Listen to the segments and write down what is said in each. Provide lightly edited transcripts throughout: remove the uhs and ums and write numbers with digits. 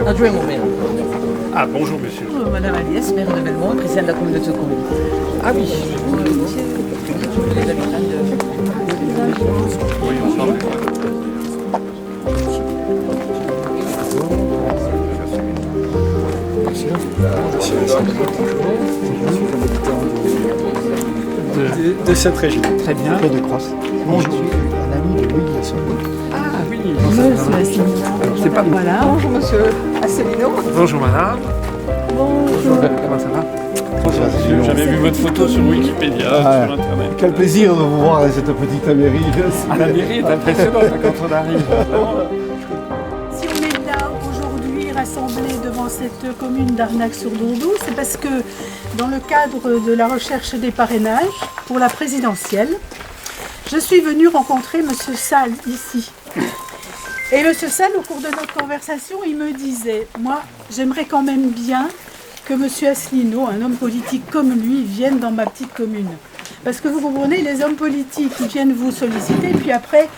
Adjoint au maire. Ah, bonjour monsieur. Madame Aliès, maire de Belmont, présidente de la communauté de communes. Ah oui. Les habitants de... Oui, on parle. De cette région. Très bien. Claude de Crosse. Moi, je suis un ami de Louis Lasson. Ah oui. Monsieur Asselineau. C'est pas Voilà. Bonjour monsieur Asselineau. Bonjour madame. Bonjour. Comment ça va? J'avais vu votre photo sur Wikipédia, sur internet. Quel plaisir de vous voir dans cette petite mairie. Ah, la mairie est impressionnante quand on arrive. Si on est là aujourd'hui rassemblés devant cette commune d'Arnac-sur-Dourdou, c'est parce que dans le cadre de la recherche des parrainages pour la présidentielle, je suis venue rencontrer monsieur Sall ici. Et monsieur Sall, au cours de notre conversation, il me disait, moi j'aimerais quand même bien que monsieur Asselineau, un homme politique comme lui, vienne dans ma petite commune. Parce que vous comprenez, les hommes politiques, ils viennent vous solliciter, puis après,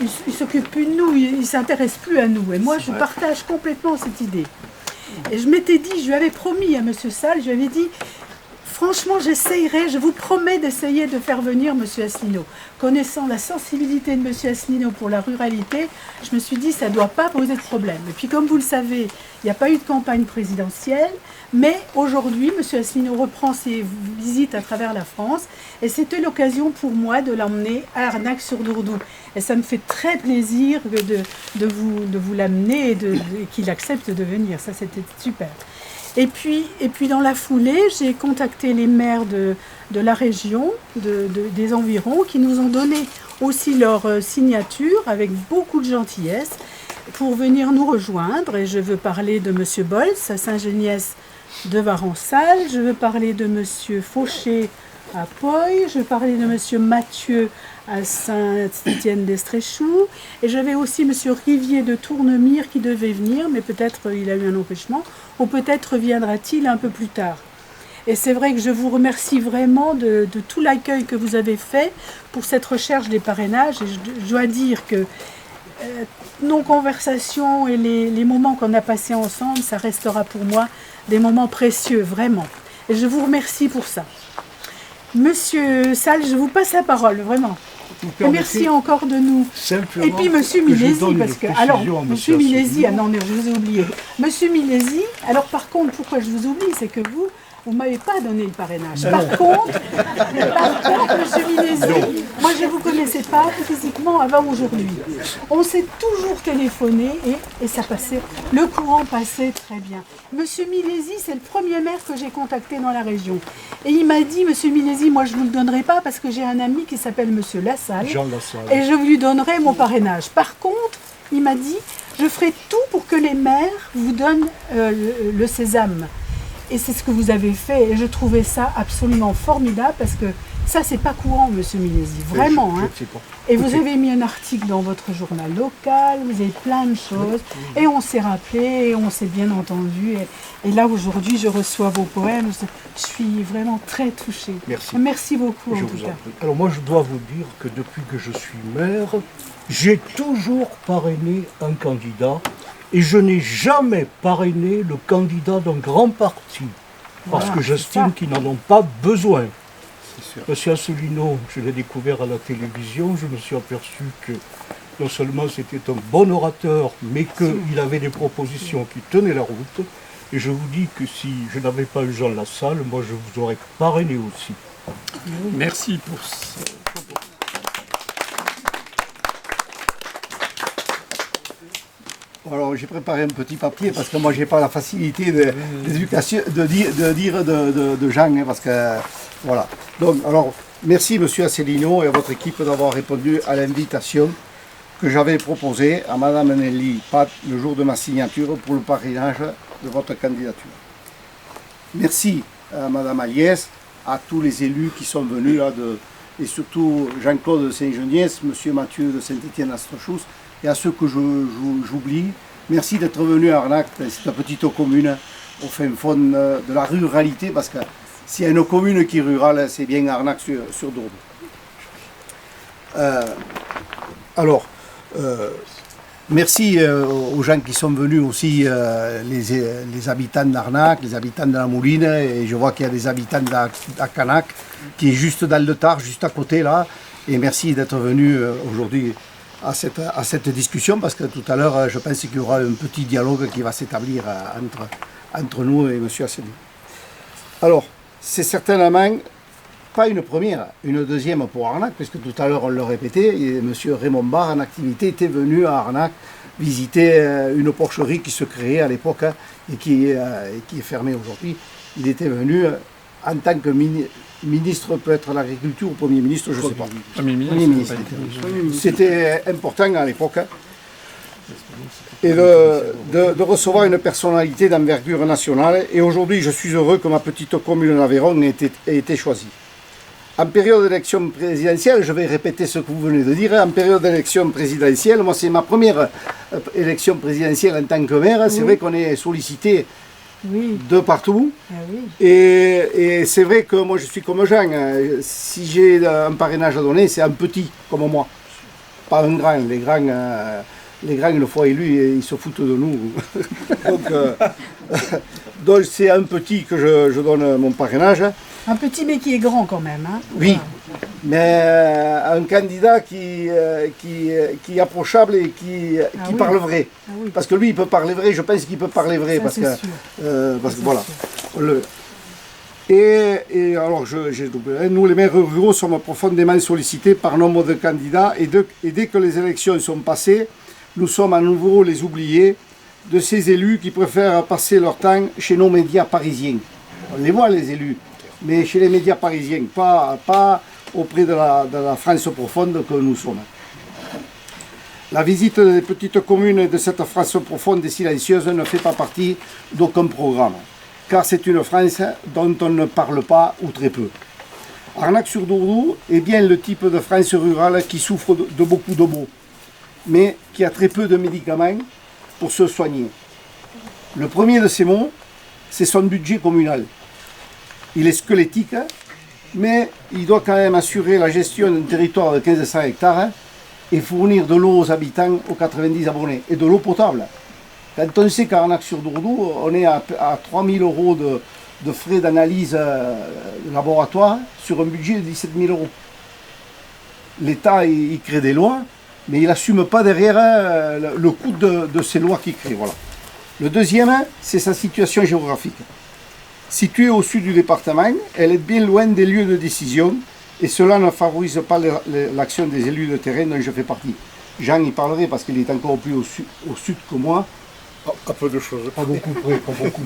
ils ne s'occupent plus de nous, ils ne s'intéressent plus à nous. Et moi, je partage complètement cette idée. Et je m'étais dit, je lui avais promis à monsieur Sall, je lui avais dit, franchement, j'essayerai, je vous promets d'essayer de faire venir monsieur Asselineau. Connaissant la sensibilité de monsieur Asselineau pour la ruralité, je me suis dit, ça ne doit pas poser de problème. Et puis, comme vous le savez, il n'y a pas eu de campagne présidentielle, mais aujourd'hui, monsieur Asselineau reprend ses visites à travers la France, et c'était l'occasion pour moi de l'emmener à Arnac-sur-Dourdou. Et ça me fait très plaisir de vous l'amener et qu'il accepte de venir. Ça, c'était super. Et puis dans la foulée, j'ai contacté les maires de la région, des environs, qui nous ont donné aussi leur signature avec beaucoup de gentillesse pour venir nous rejoindre. Et je veux parler de M. Bols à Saint-Geniès de Varençal, je veux parler de M. Fauché à Poy, je veux parler de M. Mathieu à Saint-Étienne-d'Estréchoux, et j'avais aussi M. Rivier de Tournemire qui devait venir, mais peut-être il a eu un empêchement, ou peut-être viendra-t-il un peu plus tard. Et c'est vrai que je vous remercie vraiment de tout l'accueil que vous avez fait pour cette recherche des parrainages, et je dois dire que nos conversations et les moments qu'on a passés ensemble, ça restera pour moi des moments précieux, vraiment. Et je vous remercie pour ça. Monsieur Sall, je vous passe la parole, vraiment. Et merci encore de nous. Et puis monsieur Milesi, parce que... Alors, monsieur Milesi, ah non, je vous ai oublié. Monsieur Milesi, alors par contre, pourquoi je vous oublie, c'est que vous ne m'avez pas donné le parrainage. Par contre, monsieur Milesi, moi je ne vous connaissais pas physiquement avant aujourd'hui. On s'est toujours téléphoné et ça passait, le courant passait très bien. Monsieur Milesi, c'est le premier maire que j'ai contacté dans la région. Et il m'a dit, monsieur Milesi, moi je ne vous le donnerai pas parce que j'ai un ami qui s'appelle monsieur Lassalle. Jean Lassalle. Et je lui donnerai mon parrainage. Par contre, il m'a dit, je ferai tout pour que les maires vous donnent le sésame. Et c'est ce que vous avez fait, et je trouvais ça absolument formidable, parce que ça, c'est pas courant, monsieur Milesi, vraiment. Et vous avez mis un article dans votre journal local, vous avez plein de choses, et on s'est rappelé, et on s'est bien entendu. Et là, aujourd'hui, je reçois vos poèmes, je suis vraiment très touchée. Merci. Merci beaucoup, en tout cas. Alors moi, je dois vous dire que depuis que je suis maire, j'ai toujours parrainé un candidat. Et je n'ai jamais parrainé le candidat d'un grand parti, parce que j'estime qu'ils n'en ont pas besoin. Monsieur Asselineau, je l'ai découvert à la télévision, je me suis aperçu que non seulement c'était un bon orateur, mais qu'il avait des propositions qui tenaient la route. Et je vous dis que si je n'avais pas eu Jean Lassalle, moi je vous aurais parrainé aussi. Merci pour ce... Alors j'ai préparé un petit papier parce que moi j'ai pas la facilité d'éducation de dire de Jean, parce que voilà. Donc alors merci monsieur Asselineau et à votre équipe d'avoir répondu à l'invitation que j'avais proposée à madame Nelly Pat le jour de ma signature pour le parrainage de votre candidature. Merci à madame Aliès, à tous les élus qui sont venus là et surtout Jean-Claude de Saint-Geniès, monsieur Mathieu de Saint-Étienne-d'Astrechoux, et à ceux que j'oublie. Merci d'être venu à Arnac, c'est une petite commune au fin fond de la ruralité, parce que s'il y a une commune qui est rurale, c'est bien Arnac-sur-Dourdou. Merci aux gens qui sont venus aussi, les habitants d'Arnac, les habitants de la Mouline, et je vois qu'il y a des habitants d'Acanac qui est juste dans le Tard, juste à côté là. Et merci d'être venus aujourd'hui à cette discussion, parce que tout à l'heure, je pense qu'il y aura un petit dialogue qui va s'établir entre nous et M. Asselineau. Alors, c'est certainement pas une première, une deuxième pour Arnac, puisque tout à l'heure on le répétait, M. Raymond Barre en activité était venu à Arnac visiter une porcherie qui se créait à l'époque et qui est fermée aujourd'hui. Il était venu en tant que ministre, peut-être de l'agriculture ou Premier ministre, je ne sais pas. Premier ministre. C'était important à l'époque. Et de recevoir une personnalité d'envergure nationale. Et aujourd'hui, je suis heureux que ma petite commune d'Aveyron ait été choisie. En période d'élection présidentielle, je vais répéter ce que vous venez de dire, en période d'élection présidentielle, moi c'est ma première élection présidentielle en tant que maire, c'est vrai qu'on est sollicité de partout, et c'est vrai que moi je suis comme Jean, si j'ai un parrainage à donner, c'est un petit comme moi, pas un grand, les grands une fois élus, ils se foutent de nous, donc c'est un petit que je donne mon parrainage. Un petit mais qui est grand quand même. Hein. Oui, mais un candidat qui est approchable et qui parle vrai. Ah oui. Parce que lui, il peut parler vrai, je pense qu'il peut parler vrai. Parce que voilà. Et alors, j'ai doublé. Nous, les maires ruraux, sommes profondément sollicités par nombre de candidats et dès que les élections sont passées, nous sommes à nouveau les oubliés de ces élus qui préfèrent passer leur temps chez nos médias parisiens. On les voit, les élus. Mais chez les médias parisiens, pas auprès de la France profonde que nous sommes. La visite des petites communes de cette France profonde et silencieuse ne fait pas partie d'aucun programme, car c'est une France dont on ne parle pas ou très peu. Arnac-sur-Dourdou est bien le type de France rurale qui souffre de beaucoup de maux, mais qui a très peu de médicaments pour se soigner. Le premier de ces maux, c'est son budget communal. Il est squelettique, mais il doit quand même assurer la gestion d'un territoire de 1500 hectares et fournir de l'eau aux habitants, aux 90 abonnés, et de l'eau potable. Quand on sait qu'à Arnac-sur-Dourdou, on est à 3000 € de frais d'analyse de laboratoire sur un budget de 17 000 €. L'État, il crée des lois, mais il n'assume pas derrière le coût de ces lois qu'il crée. Voilà. Le deuxième, c'est sa situation géographique. Située au sud du département, elle est bien loin des lieux de décision et cela ne favorise pas l'action des élus de terrain dont je fais partie. Jean y parlerait parce qu'il est encore plus au sud que moi. À peu de choses. Pas beaucoup près, pas beaucoup.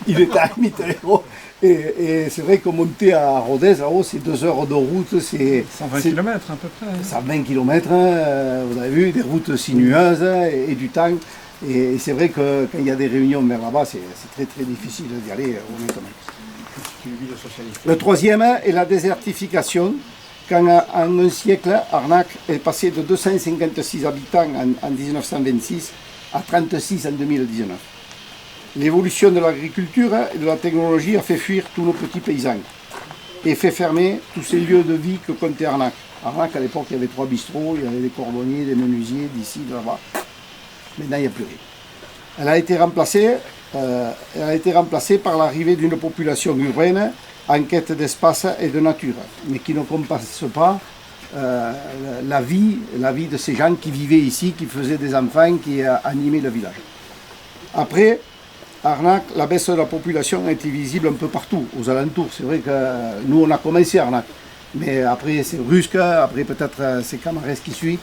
Il est à Mitterrand et c'est vrai que monter à Rodez, là-haut, c'est 2 heures de route. C'est 120 km à peu près. 120 km, vous avez vu, des routes sinueuses et du temps. Et c'est vrai que quand il y a des réunions vers là-bas, c'est très très difficile d'y aller, honnêtement. Le troisième est la désertification. Quand en un siècle, Arnac est passé de 256 habitants en 1926 à 36 en 2019. L'évolution de l'agriculture et de la technologie a fait fuir tous nos petits paysans et fait fermer tous ces lieux de vie que comptait Arnac. Arnac, à l'époque, il y avait 3 bistrots, il y avait des cordonniers, des menuisiers, d'ici, de là-bas. Maintenant, il n'y a plus rien. Elle a été remplacée par l'arrivée d'une population urbaine en quête d'espace et de nature, mais qui ne compense pas la vie de ces gens qui vivaient ici, qui faisaient des enfants, qui animaient le village. Après, Arnac, la baisse de la population a été visible un peu partout, aux alentours. C'est vrai que nous, on a commencé Arnac, mais après c'est Brusque, après peut-être c'est Camarès qui suit,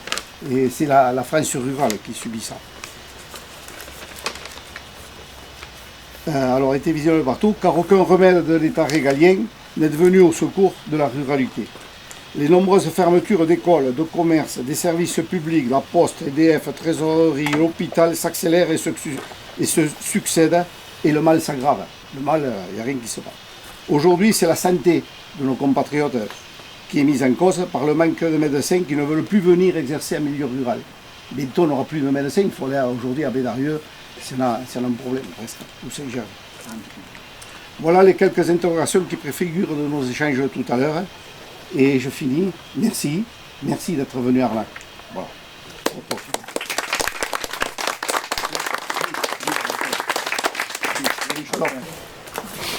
et c'est la France rurale qui subit ça. Alors, a été visible partout, car aucun remède de l'État régalien n'est venu au secours de la ruralité. Les nombreuses fermetures d'écoles, de commerces, des services publics, la Poste, EDF, Trésorerie, l'hôpital s'accélèrent et se succèdent, et le mal s'aggrave. Le mal, il n'y a rien qui se passe. Aujourd'hui, c'est la santé de nos compatriotes qui est mise en cause par le manque de médecins qui ne veulent plus venir exercer en milieu rural. Bientôt, on n'aura plus de médecins, il faut aller aujourd'hui à Bédarieux. C'est un problème, presque, ou Saint-Germain. Voilà les quelques interrogations qui préfigurent de nos échanges tout à l'heure. Et je finis. Merci d'être venu à Arnac. Voilà. Alors,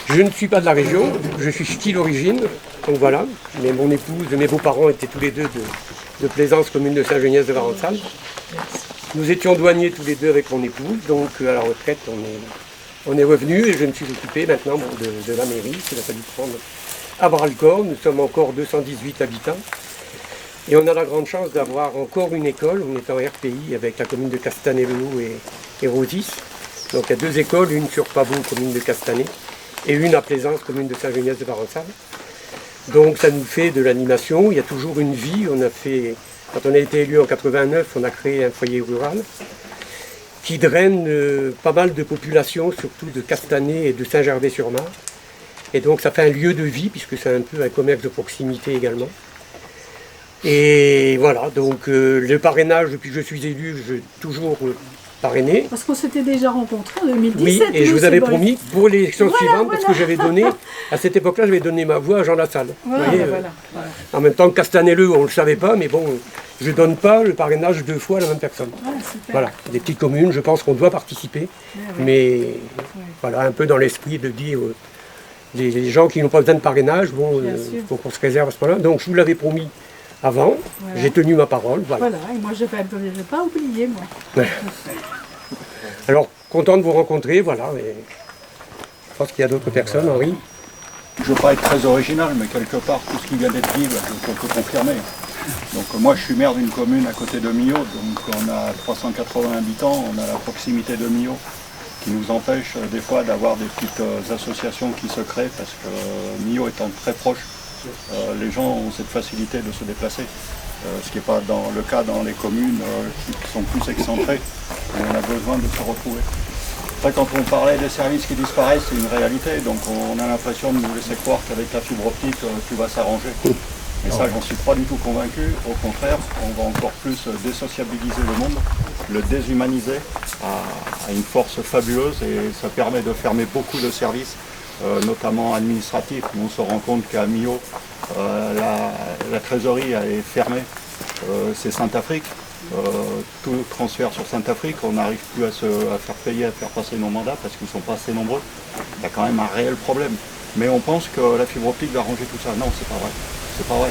Je ne suis pas de la région, je suis ch'ti d'origine, donc voilà. Mais mon épouse et mes beaux-parents étaient tous les deux de Plaisance, commune de Saint-Geniès de Varennes. Nous étions douaniers tous les deux avec mon épouse, donc à la retraite on est revenus et je me suis occupé maintenant de la mairie, qu'il a fallu prendre à bras-le-corps. Nous sommes encore 218 habitants et on a la grande chance d'avoir encore une école. On est en RPI avec la commune de Castanet-le-Haut et Rosis. Donc il y a 2 écoles, une sur Pavot, commune de Castanet, et une à Plaisance, commune de Saint-Geniès de Varennes. Donc ça nous fait de l'animation, il y a toujours une vie. Quand on a été élu en 89, on a créé un foyer rural qui draine pas mal de populations, surtout de Castanet et de Saint-Gervais-sur-Marne. Et donc ça fait un lieu de vie, puisque c'est un peu un commerce de proximité également. Et voilà, donc le parrainage, depuis que je suis élu, j'ai toujours parrainé. Parce qu'on s'était déjà rencontrés en 2017. Oui, et je vous avais promis pour l'élection suivante, voilà. parce que j'avais donné, à cette époque-là, j'avais donné ma voix à Jean Lassalle. Voilà, Vous voyez, voilà. En même temps que Castanet-le, on ne le savait pas, mais bon, je ne donne pas le parrainage 2 fois à la même personne. Super. Voilà, des petites communes, je pense qu'on doit participer, mais voilà, un peu dans l'esprit de dire les gens qui n'ont pas besoin de parrainage, bon, il faut qu'on se réserve à ce moment-là. Donc je vous l'avais promis avant, j'ai tenu ma parole. Voilà, et moi je ne vais pas oublier, moi. Ouais. Alors, content de vous rencontrer, voilà. Et je pense qu'il y a d'autres personnes, Henri. Je ne veux pas être très original, mais quelque part, tout ce qui vient d'être dit, je peux confirmer. Donc moi, je suis maire d'une commune à côté de Millau, donc on a 380 habitants, on a la proximité de Millau, qui nous empêche des fois d'avoir des petites associations qui se créent, parce que Millau étant très proche, les gens ont cette facilité de se déplacer. Ce qui n'est pas le cas dans les communes qui sont plus excentrées, où on a besoin de se retrouver. Après, quand on parlait des services qui disparaissent, c'est une réalité, donc on a l'impression de nous laisser croire qu'avec la fibre optique, tout va s'arranger. Et ça, j'en suis pas du tout convaincu. Au contraire, on va encore plus désociabiliser le monde, le déshumaniser à une force fabuleuse, et ça permet de fermer beaucoup de services, notamment administratifs. On se rend compte qu'à Millau, la trésorerie est fermée, c'est Saint-Afrique. Tout transfert sur Saint-Afrique, on n'arrive plus à faire payer, à faire passer nos mandats parce qu'ils ne sont pas assez nombreux. Il y a quand même un réel problème. Mais on pense que la fibre optique va ranger tout ça. Non, c'est pas vrai. C'est pas vrai.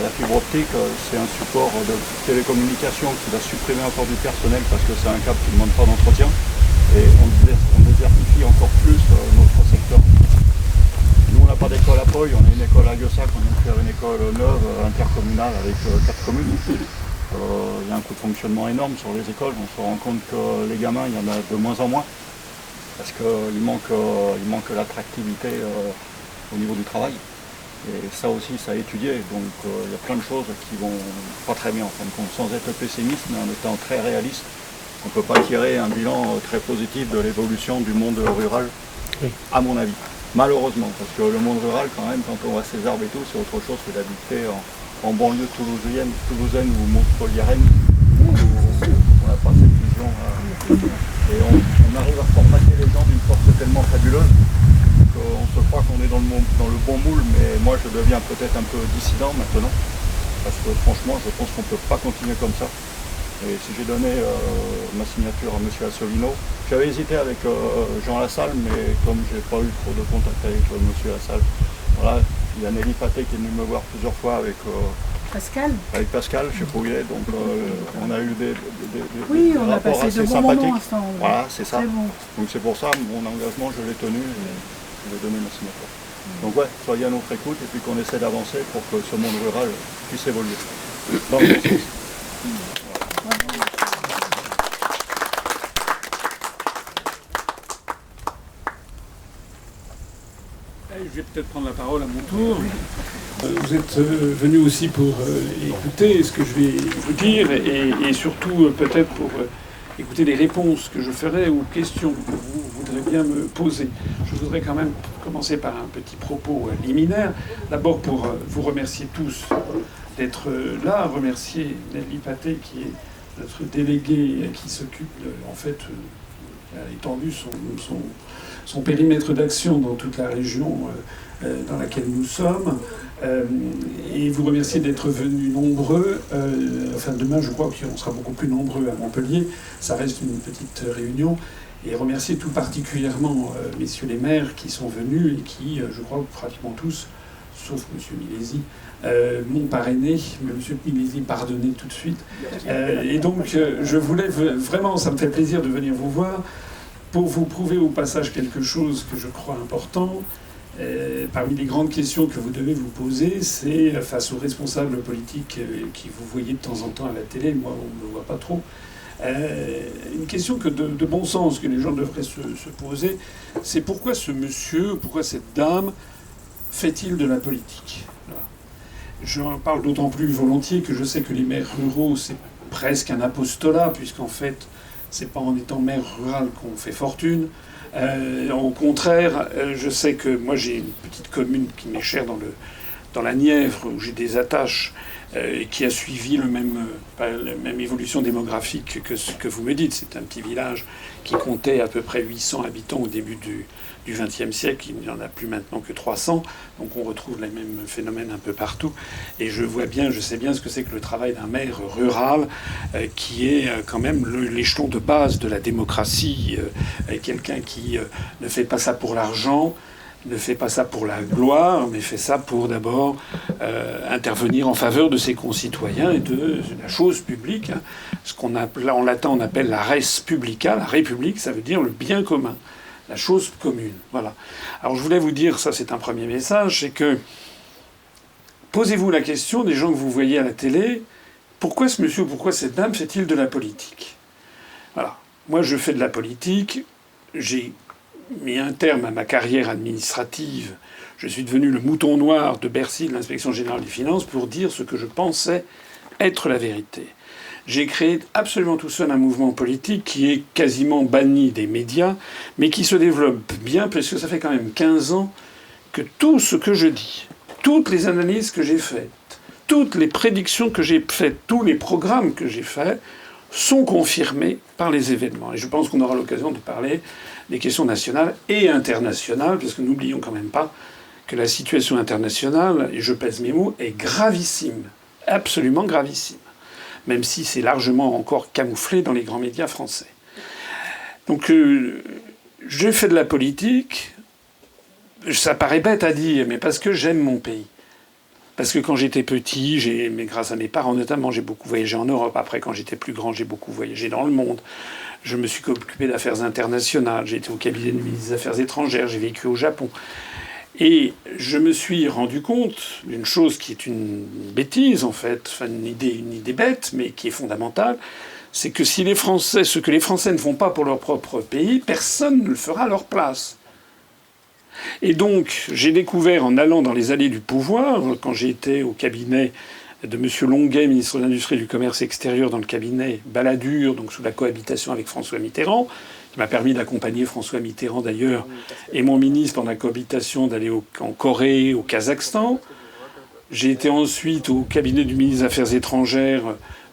La fibre optique, c'est un support de télécommunication qui va supprimer encore du personnel parce que c'est un câble qui ne demande pas d'entretien. Et on désertifie encore plus notre secteur. Nous, on n'a pas d'école à Poy, on a une école à Guessac, on vient de faire une école neuve intercommunale avec 4 communes. Il y a un coût de fonctionnement énorme sur les écoles. On se rend compte que les gamins, il y en a de moins en moins parce qu'il manque l'attractivité au niveau du travail. Et ça aussi, ça a étudié. Donc il y a plein de choses qui vont pas très bien en fin de compte. Sans être pessimiste, mais en étant très réaliste, on ne peut pas tirer un bilan très positif de l'évolution du monde rural, à mon avis. Malheureusement, parce que le monde rural, quand même, quand on voit ses arbres et tout, c'est autre chose que d'habiter en banlieue toulousaine ou montpelliéraine, où on n'a pas cette vision. Et on arrive à formater les gens d'une force tellement fabuleuse qu'on se croit qu'on est dans le bon moule, mais moi je deviens peut-être un peu dissident maintenant, parce que franchement je pense qu'on ne peut pas continuer comme ça. Et si j'ai donné ma signature à M. Asselineau, j'avais hésité avec Jean Lassalle, mais comme je n'ai pas eu trop de contact avec M. Lassalle, voilà, il y a Nelly Paté qui est venue me voir plusieurs fois avec Pascal, je sais pas où il est, donc on a eu des on a rapports passé assez de bons sympathiques. moments ensemble. Voilà, c'est ça. Bon. Donc c'est pour ça, mon engagement, je l'ai tenu et je vais donner ma signature. Donc ouais, soyez à notre écoute et puis qu'on essaie d'avancer pour que ce monde rural puisse évoluer. Dans le bon sens. Je vais peut-être prendre la parole à mon tour. Vous êtes venu aussi pour écouter ce que je vais vous dire et surtout peut-être pour écouter les réponses que je ferai aux questions que vous voudrez bien me poser. Je voudrais quand même commencer par un petit propos liminaire. D'abord pour vous remercier tous d'être là, remercier Nelly Paté qui est notre délégué qui s'occupe en fait a étendu son périmètre d'action dans toute la région dans laquelle nous sommes. Et vous remercier d'être venus nombreux. Enfin, demain, je crois qu'on sera beaucoup plus nombreux à Montpellier. Ça reste une petite réunion. Et remercier tout particulièrement messieurs les maires qui sont venus et qui, je crois pratiquement tous, sauf monsieur Milesi, m'ont parrainé, mais monsieur Milesi pardonné tout de suite. Et donc je voulais vraiment, ça me fait plaisir de venir vous voir pour vous prouver au passage quelque chose que je crois important. Parmi les grandes questions que vous devez vous poser, c'est face aux responsables politiques qui vous voyez de temps en temps à la télé, moi on ne me voit pas trop, une question de bon sens que les gens devraient se poser, c'est pourquoi ce monsieur, pourquoi cette dame fait-il de la politique? Voilà. J'en parle d'autant plus volontiers que je sais que les maires ruraux, c'est presque un apostolat, puisqu'en fait, c'est pas en étant maire rural qu'on fait fortune. Au contraire, je sais que moi j'ai une petite commune qui m'est chère dans la Nièvre, où j'ai des attaches, qui a suivi la même évolution démographique que ce que vous me dites. C'est un petit village qui comptait à peu près 800 habitants au début du XXe siècle. Il n'y en a plus maintenant que 300. Donc on retrouve les mêmes phénomènes un peu partout. Et je sais bien ce que c'est que le travail d'un maire rural, qui est quand même l'échelon de base de la démocratie. Quelqu'un qui ne fait pas ça pour l'argent, ne fait pas ça pour la gloire, mais fait ça pour d'abord intervenir en faveur de ses concitoyens et de la chose publique. Ce qu'on appelle, en latin on appelle la res publica, la république, ça veut dire le bien commun, la chose commune. Voilà. Alors je voulais vous dire, ça c'est un premier message, c'est que posez-vous la question des gens que vous voyez à la télé, pourquoi ce monsieur ou pourquoi cette dame fait-il de la politique? Voilà. Moi je fais de la politique, j'ai mis un terme à ma carrière administrative. Je suis devenu le mouton noir de Bercy, de l'Inspection générale des finances, pour dire ce que je pensais être la vérité. J'ai créé absolument tout seul un mouvement politique qui est quasiment banni des médias, mais qui se développe bien, parce que ça fait quand même 15 ans que tout ce que je dis, toutes les analyses que j'ai faites, toutes les prédictions que j'ai faites, tous les programmes que j'ai faits, sont confirmés par les événements. Et je pense qu'on aura l'occasion de parler des questions nationales et internationales, parce que n'oublions quand même pas que la situation internationale, et je pèse mes mots, est gravissime, absolument gravissime, même si c'est largement encore camouflé dans les grands médias français. Donc je fais de la politique, ça paraît bête à dire, mais parce que j'aime mon pays. Parce que quand j'étais petit, mais grâce à mes parents notamment, j'ai beaucoup voyagé en Europe. Après, quand j'étais plus grand, j'ai beaucoup voyagé dans le monde. Je me suis occupé d'affaires internationales. J'ai été au cabinet du ministre des Affaires étrangères. J'ai vécu au Japon. Et je me suis rendu compte d'une chose qui est une bêtise, en fait, enfin une idée bête, mais qui est fondamentale, c'est que si les Français, ce que les Français ne font pas pour leur propre pays, personne ne le fera à leur place. Et donc, j'ai découvert en allant dans les allées du pouvoir, quand j'ai été au cabinet de M. Longuet, ministre de l'Industrie et du Commerce extérieur, dans le cabinet Balladur, donc sous la cohabitation avec François Mitterrand, qui m'a permis d'accompagner François Mitterrand d'ailleurs, et mon ministre pendant la cohabitation d'aller en Corée, au Kazakhstan. J'ai été ensuite au cabinet du ministre des Affaires étrangères,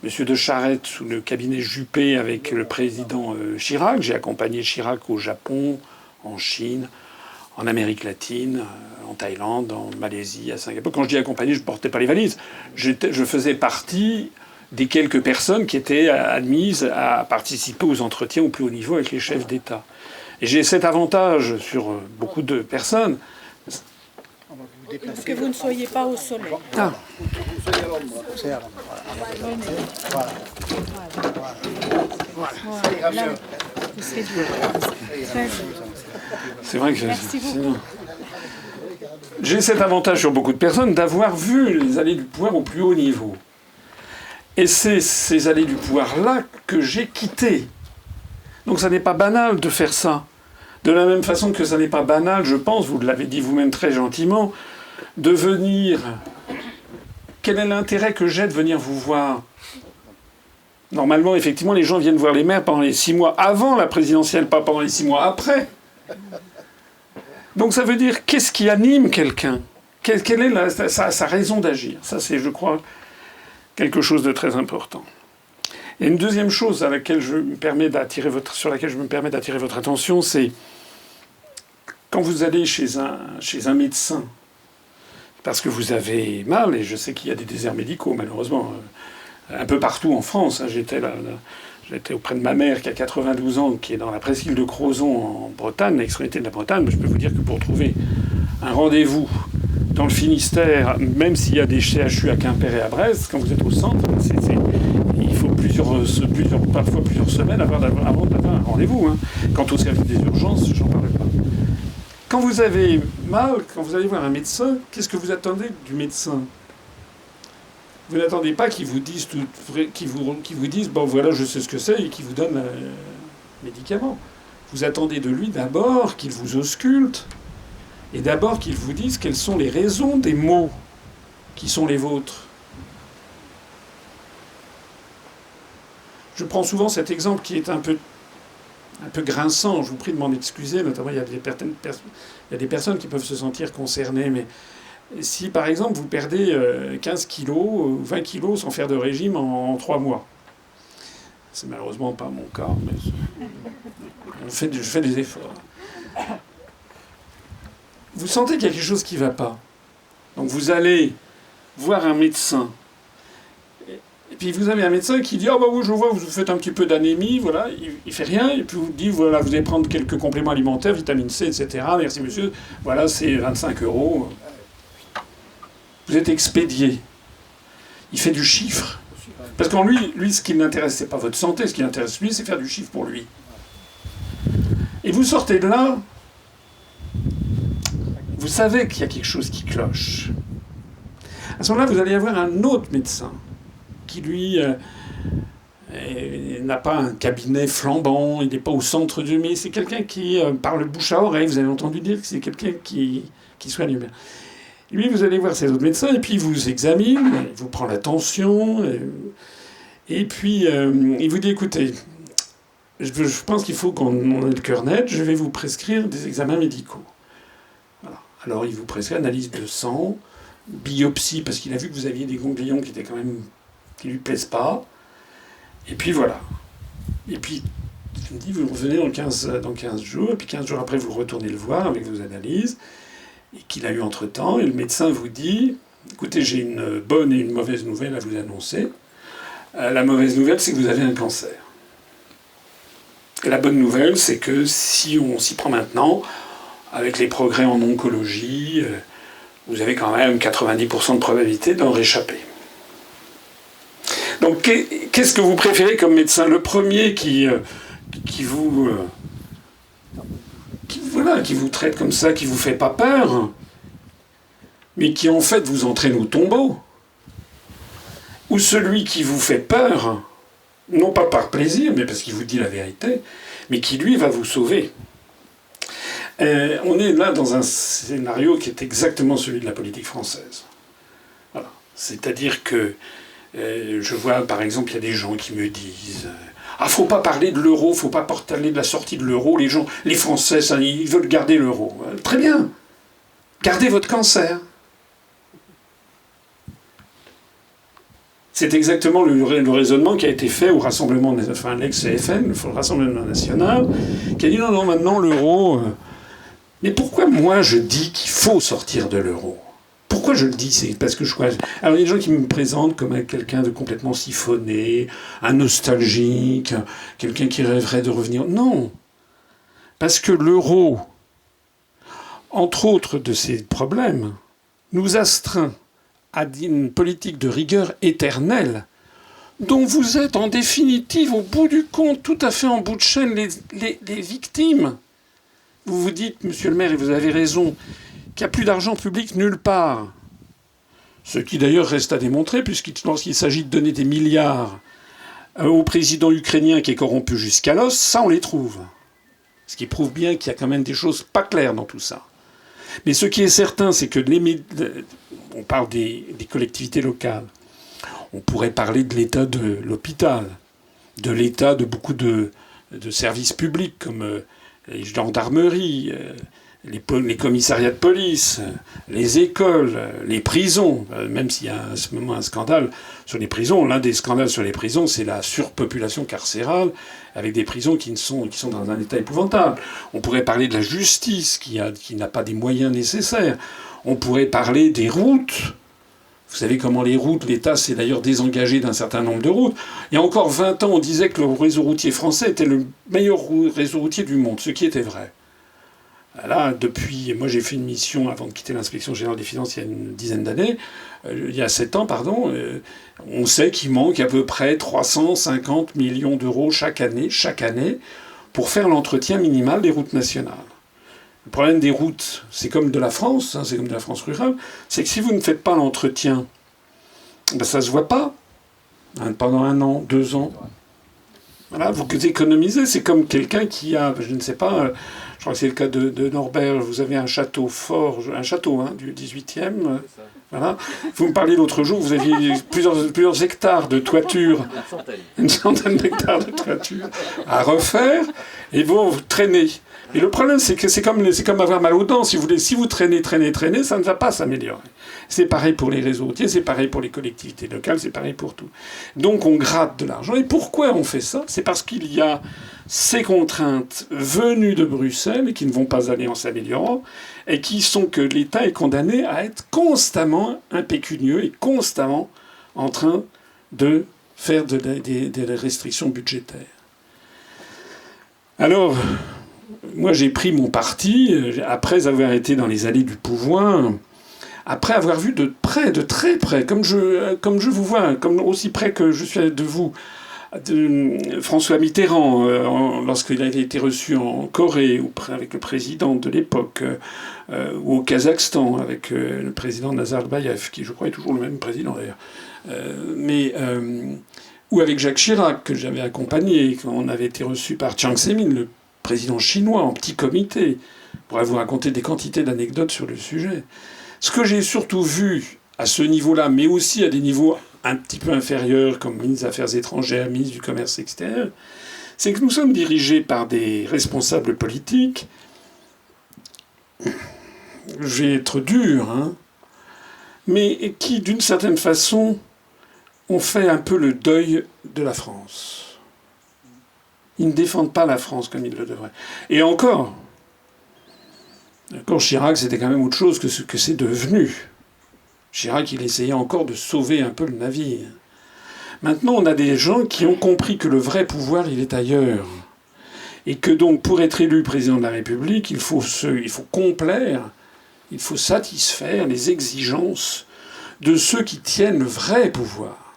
M. de Charette, sous le cabinet Juppé avec le président Chirac. J'ai accompagné Chirac au Japon, en Chine, en Amérique latine, en Thaïlande, en Malaisie, à Singapour. Quand je dis accompagné, je ne portais pas les valises. Je faisais partie des quelques personnes qui étaient admises à participer aux entretiens au plus haut niveau avec les chefs d'État. Et j'ai cet avantage sur beaucoup de personnes. Que vous ne soyez pas au soleil. Ah. Voilà. C'est vrai que j'ai cet avantage sur beaucoup de personnes d'avoir vu les allées du pouvoir au plus haut niveau. Et c'est ces allées du pouvoir-là que j'ai quittées. Donc ça n'est pas banal de faire ça. De la même façon que ça n'est pas banal, je pense, vous l'avez dit vous-même très gentiment, de venir... Quel est l'intérêt que j'ai de venir vous voir? Normalement, effectivement, les gens viennent voir les maires pendant les 6 mois avant la présidentielle, pas pendant les 6 mois après. Donc ça veut dire, qu'est-ce qui anime quelqu'un? Quelle est sa raison d'agir? Ça, c'est, je crois, quelque chose de très important. Et une deuxième chose sur laquelle je me permets d'attirer votre attention, c'est quand vous allez chez un médecin, parce que vous avez mal, et je sais qu'il y a des déserts médicaux, malheureusement, un peu partout en France. J'étais J'étais auprès de ma mère qui a 92 ans, qui est dans la presqu'île de Crozon en Bretagne, l'extrémité de la Bretagne. Je peux vous dire que pour trouver un rendez-vous dans le Finistère, même s'il y a des CHU à Quimper et à Brest, quand vous êtes au centre, il faut parfois plusieurs semaines avant d'avoir un rendez-vous. Hein. Quant au service des urgences, j'en parle pas. Quand vous avez mal, quand vous allez voir un médecin, qu'est-ce que vous attendez du médecin? Vous n'attendez pas qu'il vous dise bon voilà, je sais ce que c'est, et qu'il vous donne un médicament. Vous attendez de lui d'abord qu'il vous ausculte, et d'abord qu'il vous dise quelles sont les raisons des maux qui sont les vôtres. Je prends souvent cet exemple qui est un peu grinçant, je vous prie de m'en excuser, notamment il y a des personnes qui peuvent se sentir concernées, mais si par exemple vous perdez 15 kilos ou 20 kilos sans faire de régime en 3 mois, c'est malheureusement pas mon cas, mais je fais des efforts. Vous sentez qu'il y a quelque chose qui ne va pas. Donc vous allez voir un médecin. Et puis vous avez un médecin qui dit « Ah bah oui, je vois, vous faites un petit peu d'anémie, voilà. » Il fait rien, et puis vous dit « Voilà, vous allez prendre quelques compléments alimentaires, vitamine C, etc. Merci monsieur, voilà, c'est 25 €. » Vous êtes expédié. Il fait du chiffre. Parce qu'en lui, ce qui l'intéresse, c'est pas votre santé, ce qui l'intéresse lui, c'est faire du chiffre pour lui. Et vous sortez de là, vous savez qu'il y a quelque chose qui cloche. À ce moment-là, vous allez avoir un autre médecin qui, lui, n'a pas un cabinet flambant, il n'est pas au centre du... Mais c'est quelqu'un qui parle bouche à oreille. Vous avez entendu dire que c'est quelqu'un qui soigne bien. Lui, vous allez voir ces autres médecins, et puis il vous examine, il vous prend la tension, et puis il vous dit, écoutez, je pense qu'il faut qu'on ait le cœur net, je vais vous prescrire des examens médicaux. Voilà. Alors il vous prescrit analyse de sang, biopsie, parce qu'il a vu que vous aviez des ganglions qui lui plaisent pas, et puis voilà. Et puis, il me dit, vous revenez dans 15 jours, et puis 15 jours après, vous retournez le voir avec vos analyses, et qu'il a eu entre-temps, et le médecin vous dit « Écoutez, j'ai une bonne et une mauvaise nouvelle à vous annoncer. La mauvaise nouvelle, c'est que vous avez un cancer. Et la bonne nouvelle, c'est que si on s'y prend maintenant, avec les progrès en oncologie, vous avez quand même 90% de probabilité d'en réchapper. » Donc, qu'est-ce que vous préférez comme médecin? Le premier qui vous traite comme ça, qui vous fait pas peur, mais qui en fait vous entraîne au tombeau, ou celui qui vous fait peur, non pas par plaisir, mais parce qu'il vous dit la vérité, mais qui lui va vous sauver. On est là dans un scénario qui est exactement celui de la politique française. Voilà. C'est-à-dire que je vois par exemple, il y a des gens qui me disent ah, faut pas parler de l'euro, faut pas parler de la sortie de l'euro. Les Français, ça, ils veulent garder l'euro. Très bien. Gardez votre cancer. C'est exactement le raisonnement qui a été fait au Rassemblement, enfin l'ex-CFN, le Rassemblement National, qui a dit non, maintenant l'euro. Mais pourquoi moi je dis qu'il faut sortir de l'euro? Pourquoi je le dis? C'est parce que je crois... Alors, il y a des gens qui me présentent comme quelqu'un de complètement siphonné, un nostalgique, quelqu'un qui rêverait de revenir. Non. Parce que l'euro, entre autres de ces problèmes, nous astreint à une politique de rigueur éternelle, dont vous êtes en définitive, au bout du compte, tout à fait en bout de chaîne, les victimes. Vous vous dites, monsieur le maire, et vous avez raison, qu'il n'y a plus d'argent public nulle part. Ce qui d'ailleurs reste à démontrer, puisque lorsqu'il s'agit de donner des milliards au président ukrainien qui est corrompu jusqu'à l'os, ça on les trouve. Ce qui prouve bien qu'il y a quand même des choses pas claires dans tout ça. Mais ce qui est certain, c'est que on parle des collectivités locales. On pourrait parler de l'état de l'hôpital, de l'état de beaucoup de services publics comme les gendarmeries, les commissariats de police, les écoles, les prisons, même s'il y a en ce moment un scandale sur les prisons. L'un des scandales sur les prisons, c'est la surpopulation carcérale, avec des prisons qui sont dans un état épouvantable. On pourrait parler de la justice, qui n'a pas des moyens nécessaires. On pourrait parler des routes. Vous savez comment les routes, l'État s'est d'ailleurs désengagé d'un certain nombre de routes. Il y a encore 20 ans, on disait que le réseau routier français était le meilleur réseau routier du monde, ce qui était vrai. Là, depuis, moi j'ai fait une mission avant de quitter l'inspection générale des finances il y a une dizaine d'années, il y a 7 ans, pardon, on sait qu'il manque à peu près 350 millions d'euros chaque année, pour faire l'entretien minimal des routes nationales. Le problème des routes, c'est comme de la France, c'est comme de la France rurale, c'est que si vous ne faites pas l'entretien, ben ça ne se voit pas pendant 1 an, 2 ans. Voilà, vous économisez, c'est comme quelqu'un qui a, je ne sais pas, je crois que c'est le cas de Norbert, vous avez un château fort, un château du 18e, voilà. Vous me parliez l'autre jour, vous aviez plusieurs hectares de toiture, une centaine d'hectares de toiture à refaire, et vous traînez. Et le problème, c'est que c'est comme avoir mal aux dents. Si vous traînez, ça ne va pas s'améliorer. C'est pareil pour les réseaux routiers, c'est pareil pour les collectivités locales, c'est pareil pour tout. Donc on gratte de l'argent. Et pourquoi on fait ça ? C'est parce qu'il y a ces contraintes venues de Bruxelles et qui ne vont pas aller en s'améliorant, et qui sont que l'État est condamné à être constamment impécunieux et constamment en train de faire des restrictions budgétaires. Alors, moi j'ai pris mon parti, après avoir été dans les allées du pouvoir, après avoir vu de près, de très près, comme je vous vois, comme aussi près que je suis de vous, de François Mitterrand, lorsqu'il avait été reçu en Corée, avec le président de l'époque, ou au Kazakhstan, avec le président Nazarbayev, qui je crois est toujours le même président d'ailleurs, ou avec Jacques Chirac, que j'avais accompagné, quand on avait été reçu par Jiang Zemin, le président chinois, en petit comité. Je pourrais vous raconter des quantités d'anecdotes sur le sujet. Ce que j'ai surtout vu à ce niveau-là, mais aussi à des niveaux un petit peu inférieurs, comme ministre des Affaires étrangères, ministre du Commerce extérieur, c'est que nous sommes dirigés par des responsables politiques. Je vais être dur, mais qui, d'une certaine façon, ont fait un peu le deuil de la France. Ils ne défendent pas la France comme ils le devraient. Et encore Chirac, c'était quand même autre chose que ce que c'est devenu. Chirac, il essayait encore de sauver un peu le navire. Maintenant, on a des gens qui ont compris que le vrai pouvoir, il est ailleurs. Et que donc, pour être élu président de la République, il faut complaire, il faut satisfaire les exigences de ceux qui tiennent le vrai pouvoir.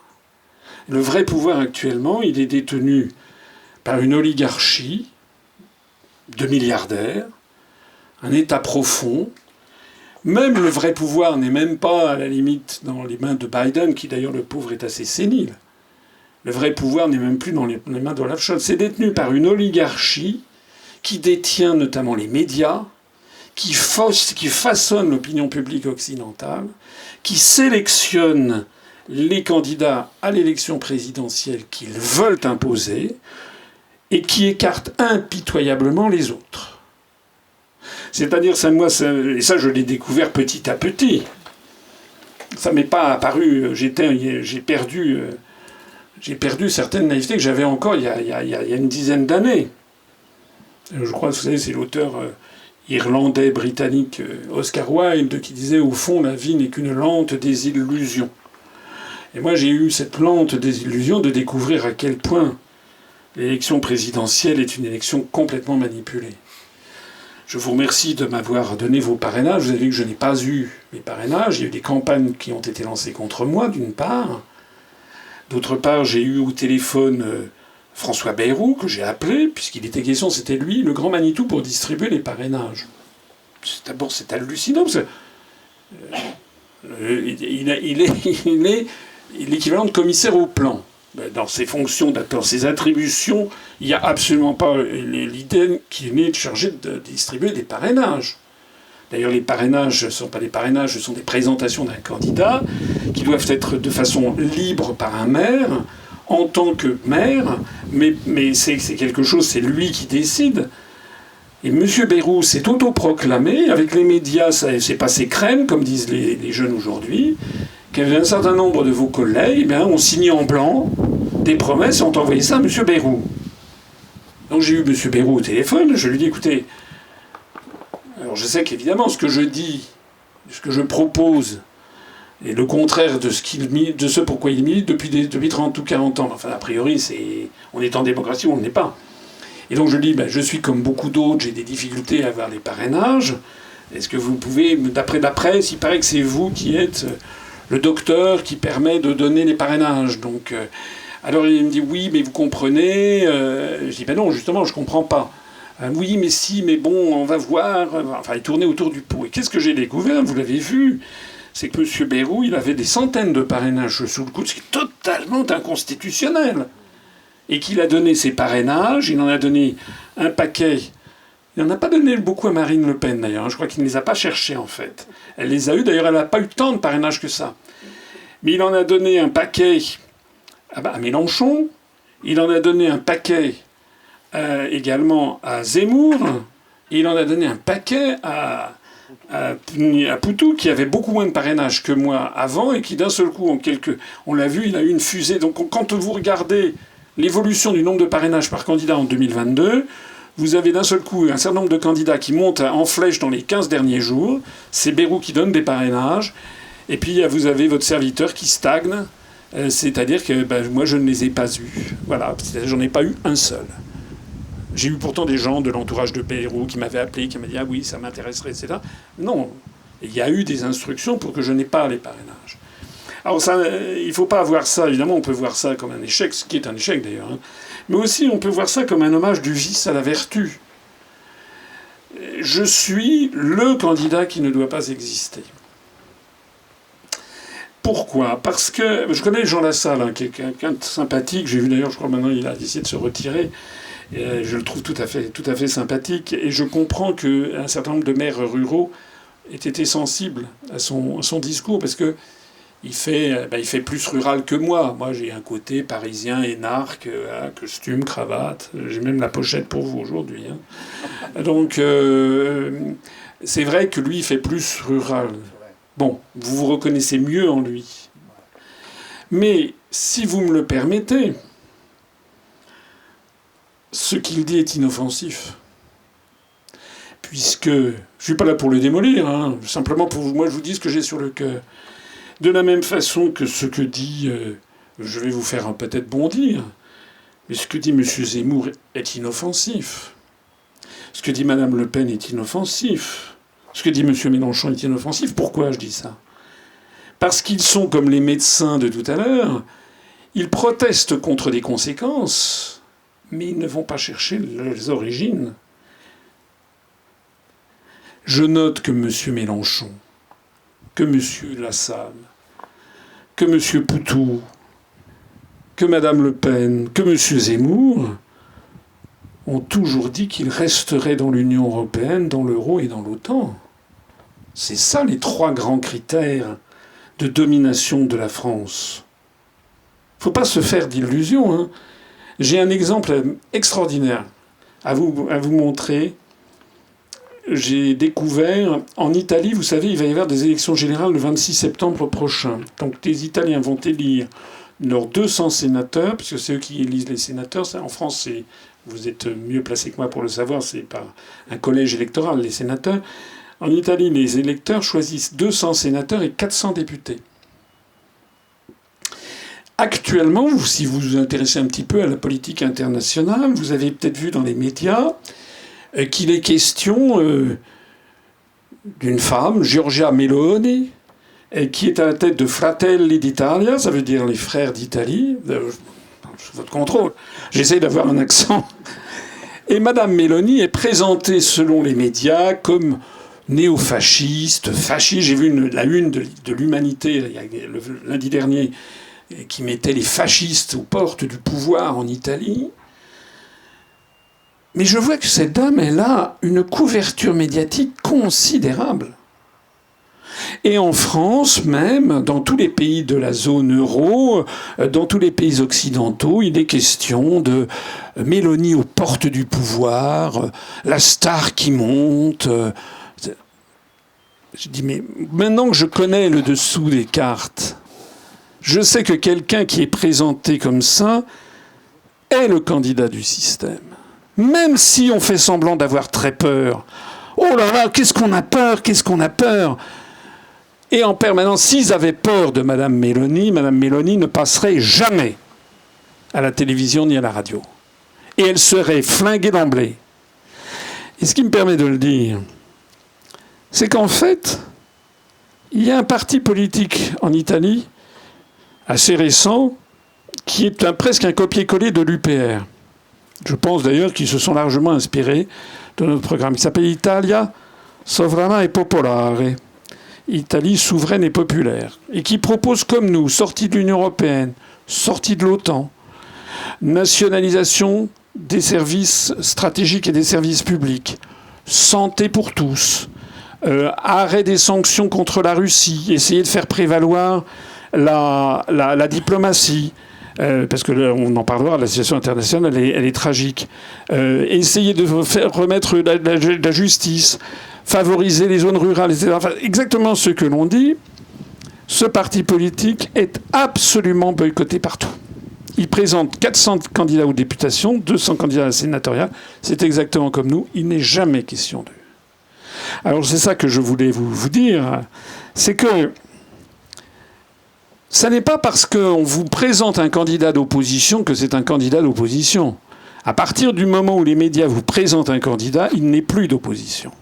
Le vrai pouvoir, actuellement, il est détenu par une oligarchie de milliardaires, un État profond. Même le vrai pouvoir n'est même pas, à la limite, dans les mains de Biden, qui d'ailleurs, le pauvre, est assez sénile. Le vrai pouvoir n'est même plus dans les mains d'Olaf Scholz. C'est détenu par une oligarchie qui détient notamment les médias, qui façonne l'opinion publique occidentale, qui sélectionne les candidats à l'élection présidentielle qu'ils veulent imposer et qui écarte impitoyablement les autres. C'est-à-dire, et ça je l'ai découvert petit à petit. Ça m'est pas apparu, j'ai perdu certaines naïvetés que j'avais encore il y a une dizaine d'années. Je crois, vous savez, c'est l'auteur irlandais, britannique, Oscar Wilde, qui disait « Au fond, la vie n'est qu'une lente désillusion ». Et moi, j'ai eu cette lente désillusion de découvrir à quel point l'élection présidentielle est une élection complètement manipulée. Je vous remercie de m'avoir donné vos parrainages. Vous avez vu que je n'ai pas eu mes parrainages. Il y a eu des campagnes qui ont été lancées contre moi, d'une part. D'autre part, j'ai eu au téléphone François Bayrou, que j'ai appelé, puisqu'il était question, c'était lui, le grand Manitou, pour distribuer les parrainages. D'abord, c'est hallucinant, parce que il est l'équivalent de commissaire au plan. Dans ses fonctions, dans ses attributions, il n'y a absolument pas l'idée qu'il est chargé de distribuer des parrainages. D'ailleurs, les parrainages ne sont pas des parrainages, ce sont des présentations d'un candidat qui doivent être de façon libre par un maire, en tant que maire, mais c'est quelque chose, c'est lui qui décide. Et M. Bayrou s'est autoproclamé, avec les médias, ça s'est passé crème, comme disent les jeunes aujourd'hui, qu'un certain nombre de vos collègues ont signé en blanc des promesses et ont envoyé ça à M. Bayrou. Donc j'ai eu M. Bayrou au téléphone, je lui ai dit, écoutez, alors je sais qu'évidemment ce que je dis, ce que je propose, Et le contraire de ce pourquoi il milite depuis 30 ou 40 ans. Enfin, a priori, on est en démocratie ou on ne l'est pas. Et donc je dis, je suis comme beaucoup d'autres, j'ai des difficultés à avoir les parrainages. Est-ce que vous pouvez, d'après la presse, il paraît que c'est vous qui êtes le docteur qui permet de donner les parrainages. Donc, alors il me dit, oui, mais vous comprenez. Je dis, non, justement, je ne comprends pas. Oui, mais si, mais bon, on va voir. Enfin, il tournait autour du pot. Et qu'est-ce que j'ai découvert? Vous l'avez vu, c'est que M. Bayrou, il avait des centaines de parrainages sous le coude, ce qui est totalement inconstitutionnel. Et qu'il a donné ses parrainages, il en a donné un paquet. Il n'en a pas donné beaucoup à Marine Le Pen, d'ailleurs. Je crois qu'il ne les a pas cherchés, en fait. Elle les a eus, d'ailleurs, elle n'a pas eu tant de parrainages que ça. Mais il en a donné un paquet à Mélenchon, il en a donné un paquet également à Zemmour, et il en a donné un paquet à Poutou, qui avait beaucoup moins de parrainage que moi avant, et qui d'un seul coup, on l'a vu, il a eu une fusée. Donc quand vous regardez l'évolution du nombre de parrainages par candidat en 2022, vous avez d'un seul coup un certain nombre de candidats qui montent en flèche dans les 15 derniers jours. C'est Bayrou qui donne des parrainages. Et puis vous avez votre serviteur qui stagne. C'est-à-dire que moi, je ne les ai pas eus. Voilà, j'en ai pas eu un seul. J'ai eu pourtant des gens de l'entourage de Bayrou qui m'avaient appelé, qui m'avaient dit « Ah oui, ça m'intéresserait, etc. » Non, il y a eu des instructions pour que je n'ai pas les parrainages. Alors ça, il ne faut pas voir ça, évidemment, on peut voir ça comme un échec, ce qui est un échec d'ailleurs. Mais aussi, on peut voir ça comme un hommage du vice à la vertu. Je suis le candidat qui ne doit pas exister. Pourquoi? Parce que je connais Jean Lassalle, qui est quelqu'un de sympathique. J'ai vu d'ailleurs, je crois maintenant, il a décidé de se retirer. Et je le trouve tout à fait sympathique. Et je comprends qu'un certain nombre de maires ruraux aient été sensibles à son discours, parce que il fait plus rural que moi. Moi, j'ai un côté parisien, énarque, costume, cravate. J'ai même la pochette pour vous aujourd'hui. Donc, c'est vrai que lui, il fait plus rural. Bon, vous vous reconnaissez mieux en lui. Mais, si vous me le permettez, ce qu'il dit est inoffensif. Puisque, je ne suis pas là pour le démolir, simplement pour moi, je vous dis ce que j'ai sur le cœur. De la même façon que ce que dit, je vais vous faire peut-être bondir, mais ce que dit M. Zemmour est inoffensif. Ce que dit Mme Le Pen est inoffensif. Ce que dit M. Mélenchon est inoffensif. Pourquoi je dis ça? Parce qu'ils sont comme les médecins de tout à l'heure, ils protestent contre des conséquences, mais ils ne vont pas chercher les origines. Je note que M. Mélenchon, que M. Lassalle, que M. Poutou, que Mme Le Pen, que M. Zemmour ont toujours dit qu'ils resteraient dans l'Union européenne, dans l'euro et dans l'OTAN. C'est ça les trois grands critères de domination de la France. Il ne faut pas se faire d'illusions. J'ai un exemple extraordinaire à vous montrer. J'ai découvert, en Italie, vous savez, il va y avoir des élections générales le 26 septembre prochain. Donc les Italiens vont élire leurs 200 sénateurs, puisque c'est eux qui élisent les sénateurs. En France, vous êtes mieux placé que moi pour le savoir, c'est par un collège électoral, les sénateurs. En Italie, les électeurs choisissent 200 sénateurs et 400 députés. Actuellement, si vous vous intéressez un petit peu à la politique internationale, vous avez peut-être vu dans les médias qu'il est question d'une femme, Giorgia Meloni, qui est à la tête de Fratelli d'Italia, ça veut dire les frères d'Italie, sous votre contrôle. J'essaie d'avoir un accent. Et Madame Meloni est présentée, selon les médias, comme néo-fasciste, fasciste. J'ai vu la une de l'Humanité lundi dernier qui mettait les fascistes aux portes du pouvoir en Italie. Mais je vois que cette dame, elle a une couverture médiatique considérable. Et en France même, dans tous les pays de la zone euro, dans tous les pays occidentaux, il est question de Mélanie aux portes du pouvoir, la star qui monte. Je dis, mais maintenant que je connais le dessous des cartes, je sais que quelqu'un qui est présenté comme ça est le candidat du système. Même si on fait semblant d'avoir très peur. Oh là là, qu'est-ce qu'on a peur, qu'est-ce qu'on a peur. Et en permanence, s'ils avaient peur de Mme Meloni ne passerait jamais à la télévision ni à la radio. Et elle serait flinguée d'emblée. Et ce qui me permet de le dire, c'est qu'en fait, il y a un parti politique en Italie, assez récent, qui est presque un copier-coller de l'UPR. Je pense d'ailleurs qu'ils se sont largement inspirés de notre programme, qui s'appelle Italia Sovrana e Popolare, Italie souveraine et populaire, et qui propose comme nous, sortie de l'Union européenne, sortie de l'OTAN, nationalisation des services stratégiques et des services publics, santé pour tous, arrêt des sanctions contre la Russie, essayer de faire prévaloir la diplomatie, parce que là, on en parlera, la situation internationale, elle est tragique. Essayer de remettre la justice, favoriser les zones rurales, etc. Enfin, exactement ce que l'on dit. Ce parti politique est absolument boycotté partout. Il présente 400 candidats aux députations, 200 candidats à la sénatoriale. C'est exactement comme nous. Il n'est jamais question d'eux. Alors c'est ça que je voulais vous dire. C'est que ça n'est pas parce qu'on vous présente un candidat d'opposition que c'est un candidat d'opposition. À partir du moment où les médias vous présentent un candidat, il n'est plus d'opposition.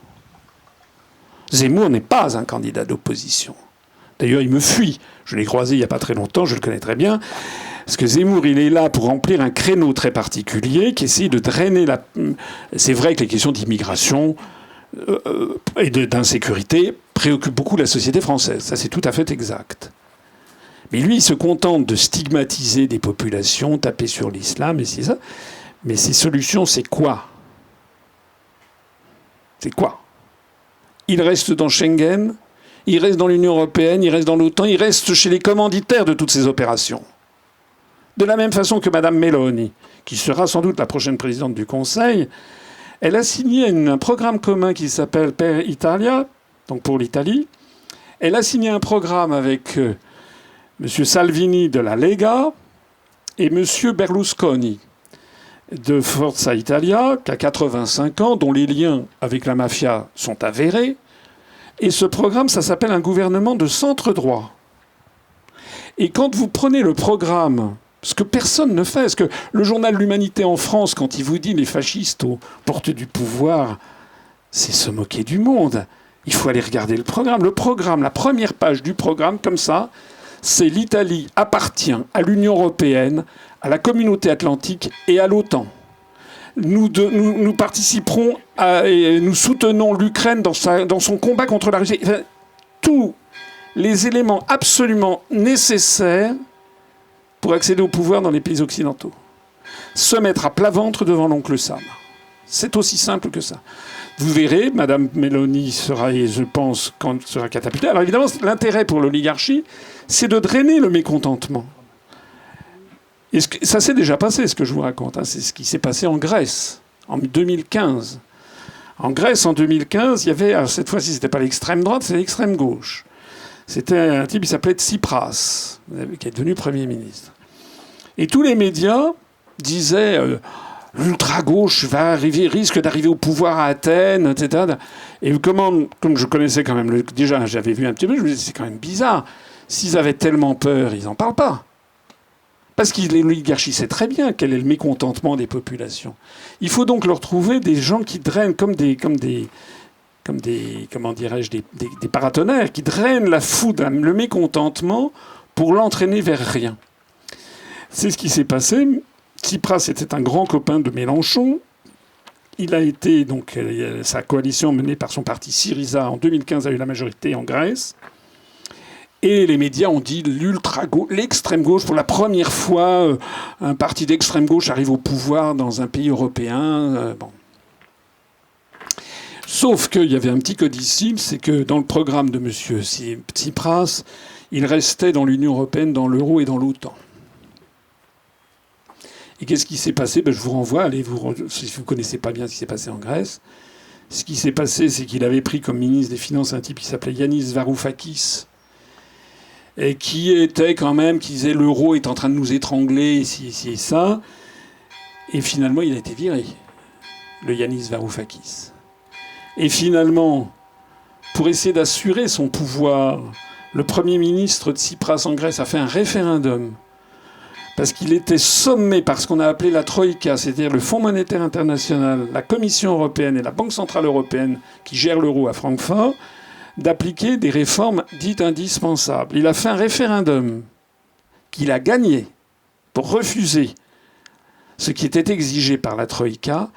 Zemmour n'est pas un candidat d'opposition. D'ailleurs, il me fuit. Je l'ai croisé il n'y a pas très longtemps, je le connais très bien. Parce que Zemmour, il est là pour remplir un créneau très particulier qui essaie de drainer la... C'est vrai que les questions d'immigration et d'insécurité préoccupent beaucoup la société française. Ça, c'est tout à fait exact. Mais lui, il se contente de stigmatiser des populations, taper sur l'islam, et c'est ça. Mais ses solutions, c'est quoi? C'est quoi? Il reste dans Schengen, il reste dans l'Union européenne, il reste dans l'OTAN, il reste chez les commanditaires de toutes ces opérations. De la même façon que Mme Meloni, qui sera sans doute la prochaine présidente du Conseil, elle a signé un programme commun qui s'appelle Per Italia, donc pour l'Italie. Elle a signé un programme avec M. Salvini de la Lega et M. Berlusconi de Forza Italia, qui a 85 ans, dont les liens avec la mafia sont avérés. Et ce programme, ça s'appelle un gouvernement de centre-droit. Et quand vous prenez le programme, ce que personne ne fait, parce que le journal L'Humanité en France, quand il vous dit les fascistes aux portes du pouvoir, c'est se moquer du monde. Il faut aller regarder le programme. Le programme, la première page du programme, comme ça, c'est l'Italie appartient à l'Union européenne, à la communauté atlantique et à l'OTAN. Nous participerons et nous soutenons l'Ukraine dans son combat contre la Russie. Enfin, tous les éléments absolument nécessaires pour accéder au pouvoir dans les pays occidentaux. Se mettre à plat ventre devant l'oncle Sam. C'est aussi simple que ça. Vous verrez, Mme Meloni sera, je pense, sera catapultée. Alors évidemment, l'intérêt pour l'oligarchie, c'est de drainer le mécontentement. Et ça s'est déjà passé, ce que je vous raconte. C'est ce qui s'est passé en Grèce, en 2015. En Grèce, en 2015, il y avait, alors cette fois-ci, c'était pas l'extrême droite, c'est l'extrême gauche. C'était un type qui s'appelait Tsipras, qui est devenu Premier ministre. Et tous les médias disaient l'ultra-gauche risque d'arriver au pouvoir à Athènes, etc. Et comme je connaissais quand même, déjà j'avais vu un petit peu, je me disais c'est quand même bizarre. S'ils avaient tellement peur, ils n'en parlent pas. Parce que l'oligarchie sait très bien quel est le mécontentement des populations. Il faut donc leur trouver des gens qui drainent comme des comment dirais-je, des paratonnerres, qui drainent la foudre, le mécontentement, pour l'entraîner vers rien. C'est ce qui s'est passé. Tsipras était un grand copain de Mélenchon. Il a été, donc, sa coalition menée par son parti Syriza en 2015 a eu la majorité en Grèce. Et les médias ont dit l'extrême gauche, pour la première fois, un parti d'extrême gauche arrive au pouvoir dans un pays européen. Bon. Sauf qu'il y avait un petit codicile, c'est que dans le programme de M. Tsipras, il restait dans l'Union européenne, dans l'euro et dans l'OTAN. Et qu'est-ce qui s'est passé? Je vous renvoie, si vous ne connaissez pas bien ce qui s'est passé en Grèce. Ce qui s'est passé, c'est qu'il avait pris comme ministre des Finances un type qui s'appelait Yanis Varoufakis, et qui était quand même, qui disait l'euro est en train de nous étrangler, ici et ça. Et finalement, il a été viré, le Yanis Varoufakis. Et finalement, pour essayer d'assurer son pouvoir le Premier ministre Tsipras en Grèce a fait un référendum parce qu'il était sommé par ce qu'on a appelé la Troïka, c'est-à-dire le Fonds monétaire international, la Commission européenne et la Banque centrale européenne qui gèrent l'euro à Francfort, d'appliquer des réformes dites indispensables. Il a fait un référendum qu'il a gagné pour refuser ce qui était exigé par la Troïka.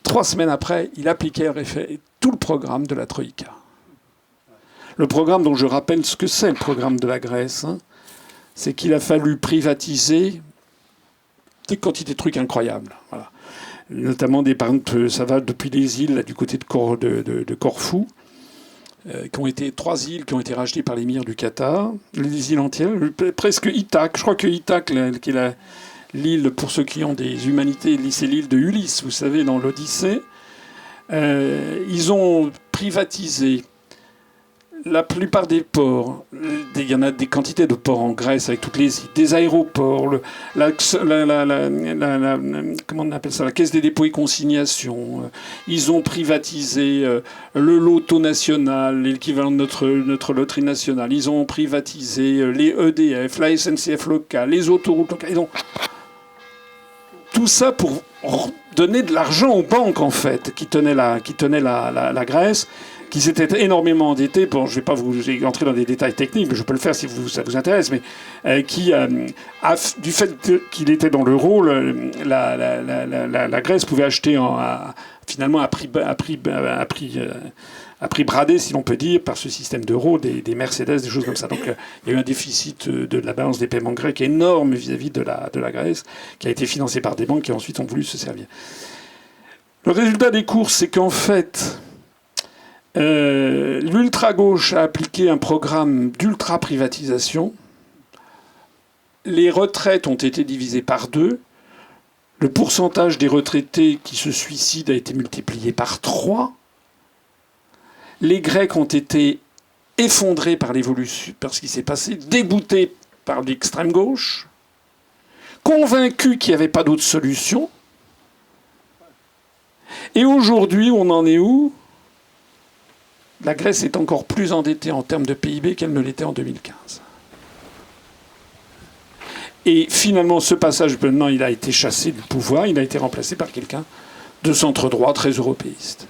3 semaines après, il appliquait tout le programme de la Troïka. Le programme dont je rappelle ce que c'est, le programme de la Grèce, hein, c'est qu'il a fallu privatiser des quantités de trucs incroyables. Voilà. Notamment, par exemple, ça va depuis les îles là, du côté de Corfou, qui ont été 3 îles qui ont été rachetées par l'émir du Qatar, les îles entières, presque Ithaque. Je crois que Ithaque, qui est l'île, pour ceux qui ont des humanités, c'est l'île de Ulysse, vous savez, dans l'Odyssée. Ils ont privatisé la plupart des ports. Il y en a des quantités de ports en Grèce avec toutes les îles, des aéroports, comment on appelle ça, la caisse des dépôts et consignations. Ils ont privatisé le loto national, l'équivalent de notre loterie nationale. Ils ont privatisé les EDF, la SNCF locale, les autoroutes locales. Ils ont tout ça pour donner de l'argent aux banques, en fait, qui tenaient la Grèce, qui s'était énormément endetté. Bon, je ne vais pas vous entrer dans des détails techniques, mais je peux le faire si ça vous intéresse. Mais du fait qu'il était dans l'euro, la Grèce pouvait acheter finalement à prix bradé, si l'on peut dire, par ce système d'euro, des Mercedes, des choses comme ça. Donc il y a eu un déficit de la balance des paiements grecs énorme vis-à-vis de la Grèce, qui a été financé par des banques qui ensuite ont voulu se servir. Le résultat des courses, c'est qu'en fait, l'ultra-gauche a appliqué un programme d'ultra-privatisation. Les retraites ont été divisées par 2. Le pourcentage des retraités qui se suicident a été multiplié par 3. Les Grecs ont été effondrés par l'évolution, par ce qui s'est passé, dégoûtés par l'extrême gauche, convaincus qu'il n'y avait pas d'autre solution. Et aujourd'hui, on en est où ? La Grèce est encore plus endettée en termes de PIB qu'elle ne l'était en 2015. Et finalement, ce passage, maintenant, il a été chassé du pouvoir, il a été remplacé par quelqu'un de centre-droit, très européiste.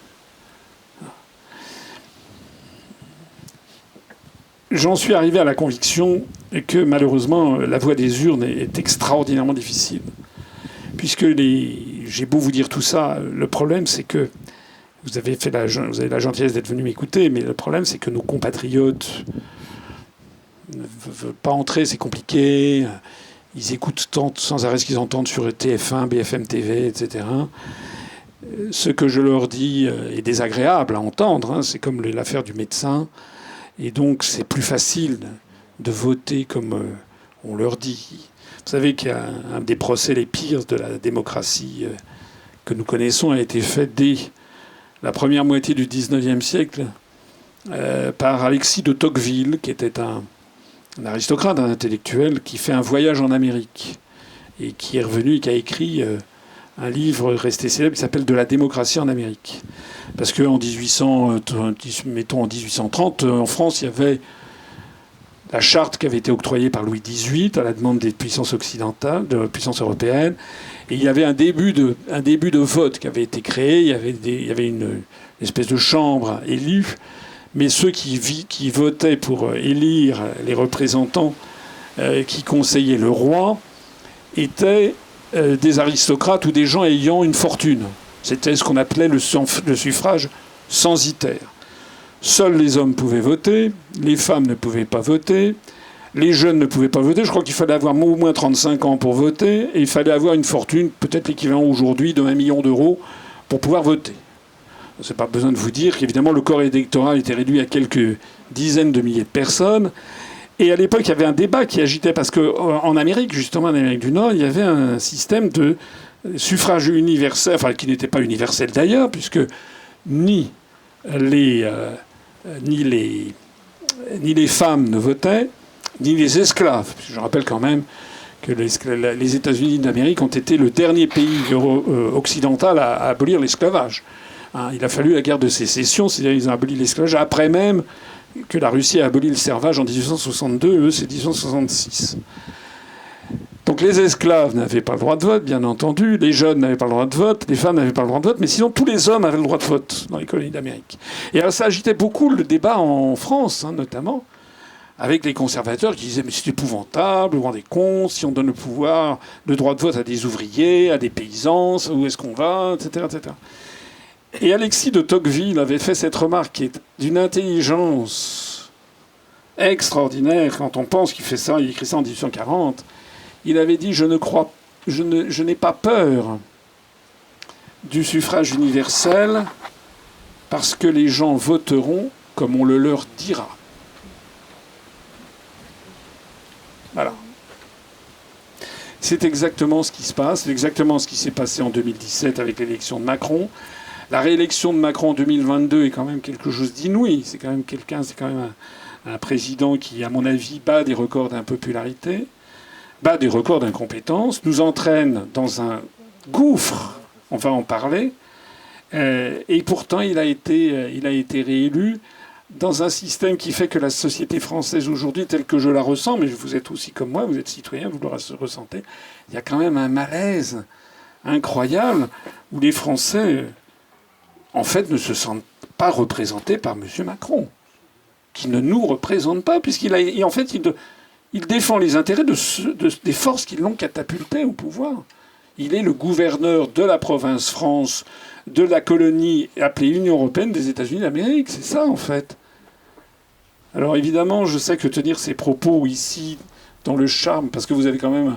J'en suis arrivé à la conviction que, malheureusement, la voie des urnes est extraordinairement difficile. Puisque j'ai beau vous dire tout ça, le problème, c'est que vous avez la gentillesse d'être venu m'écouter, mais le problème, c'est que nos compatriotes ne veulent pas entrer, c'est compliqué. Ils écoutent sans arrêt ce qu'ils entendent sur TF1, BFM TV, etc. Ce que je leur dis est désagréable à entendre. Hein. C'est comme l'affaire du médecin. Et donc, c'est plus facile de voter comme on leur dit. Vous savez qu'il y a un des procès les pires de la démocratie que nous connaissons a été fait dès la première moitié du XIXe siècle par Alexis de Tocqueville, qui était un aristocrate, un intellectuel, qui fait un voyage en Amérique et qui est revenu et qui a écrit un livre resté célèbre qui s'appelle « De la démocratie en Amérique ». Parce qu'en 1830, en France, il y avait la charte qui avait été octroyée par Louis XVIII à la demande des puissances occidentales, de puissances européennes. Et il y avait un début de vote qui avait été créé. Il y avait une espèce de chambre élue. Mais ceux qui votaient pour élire les représentants qui conseillaient le roi étaient des aristocrates ou des gens ayant une fortune. C'était ce qu'on appelait le suffrage censitaire. Seuls les hommes pouvaient voter, les femmes ne pouvaient pas voter, les jeunes ne pouvaient pas voter. Je crois qu'il fallait avoir au moins 35 ans pour voter, et il fallait avoir une fortune, peut-être l'équivalent aujourd'hui de 1 million d'euros, pour pouvoir voter. C'est pas besoin de vous dire qu'évidemment le corps électoral était réduit à quelques dizaines de milliers de personnes. Et à l'époque, il y avait un débat qui agitait, parce qu'en Amérique, justement en Amérique du Nord, il y avait un système de suffrage universel, enfin qui n'était pas universel d'ailleurs, puisque ni les femmes ne votaient, ni les esclaves. Je rappelle quand même que les États-Unis d'Amérique ont été le dernier pays occidental à abolir l'esclavage. Il a fallu la guerre de sécession, c'est-à-dire qu'ils ont aboli l'esclavage après même que la Russie a aboli le servage en 1862, eux, c'est 1866. Donc les esclaves n'avaient pas le droit de vote, bien entendu, les jeunes n'avaient pas le droit de vote, les femmes n'avaient pas le droit de vote, mais sinon tous les hommes avaient le droit de vote dans les colonies d'Amérique. Et alors ça agitait beaucoup le débat en France, hein, notamment, avec les conservateurs qui disaient « mais c'est épouvantable, vous vous rendez compte, si on donne le pouvoir, le droit de vote à des ouvriers, à des paysans, où est-ce qu'on va, etc. etc. » Et Alexis de Tocqueville avait fait cette remarque qui est d'une intelligence extraordinaire quand on pense qu'il fait ça, il écrit ça en 1840. Il avait dit « je n'ai pas peur du suffrage universel parce que les gens voteront comme on le leur dira. » Voilà. C'est exactement ce qui se passe, c'est exactement ce qui s'est passé en 2017 avec l'élection de Macron. La réélection de Macron en 2022 est quand même quelque chose d'inouï. C'est quand même un président qui, à mon avis, bat des records d'impopularité, bat des records d'incompétence, nous entraîne dans un gouffre, on va en parler, et pourtant il a été réélu dans un système qui fait que la société française aujourd'hui, telle que je la ressens, mais vous êtes aussi comme moi, vous êtes citoyen, vous le ressentez, il y a quand même un malaise incroyable où les Français, en fait, ne se sentent pas représentés par M. Macron, qui ne nous représente pas, en fait, il défend les intérêts des forces qui l'ont catapulté au pouvoir. Il est le gouverneur de la province France, de la colonie appelée Union européenne des États-Unis d'Amérique. C'est ça, en fait. Alors, évidemment, je sais que tenir ces propos ici, dans le charme, parce que vous avez quand même...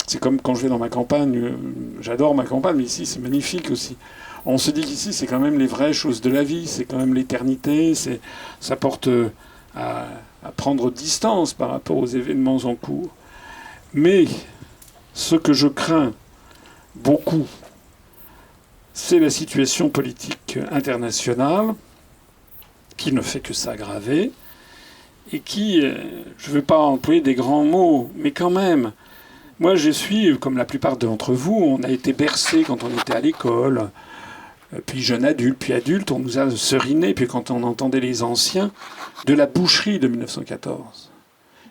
C'est comme quand je vais dans ma campagne. J'adore ma campagne, mais ici, c'est magnifique aussi. On se dit qu'ici, c'est quand même les vraies choses de la vie. C'est quand même l'éternité. Ça porte à prendre distance par rapport aux événements en cours. Mais ce que je crains beaucoup, c'est la situation politique internationale qui ne fait que s'aggraver et qui, je ne veux pas employer des grands mots, mais quand même, moi je suis, comme la plupart d'entre vous, on a été bercé quand on était à l'école, puis jeune adulte, puis adulte, on nous a seriné, puis quand on entendait les anciens, de la boucherie de 1914.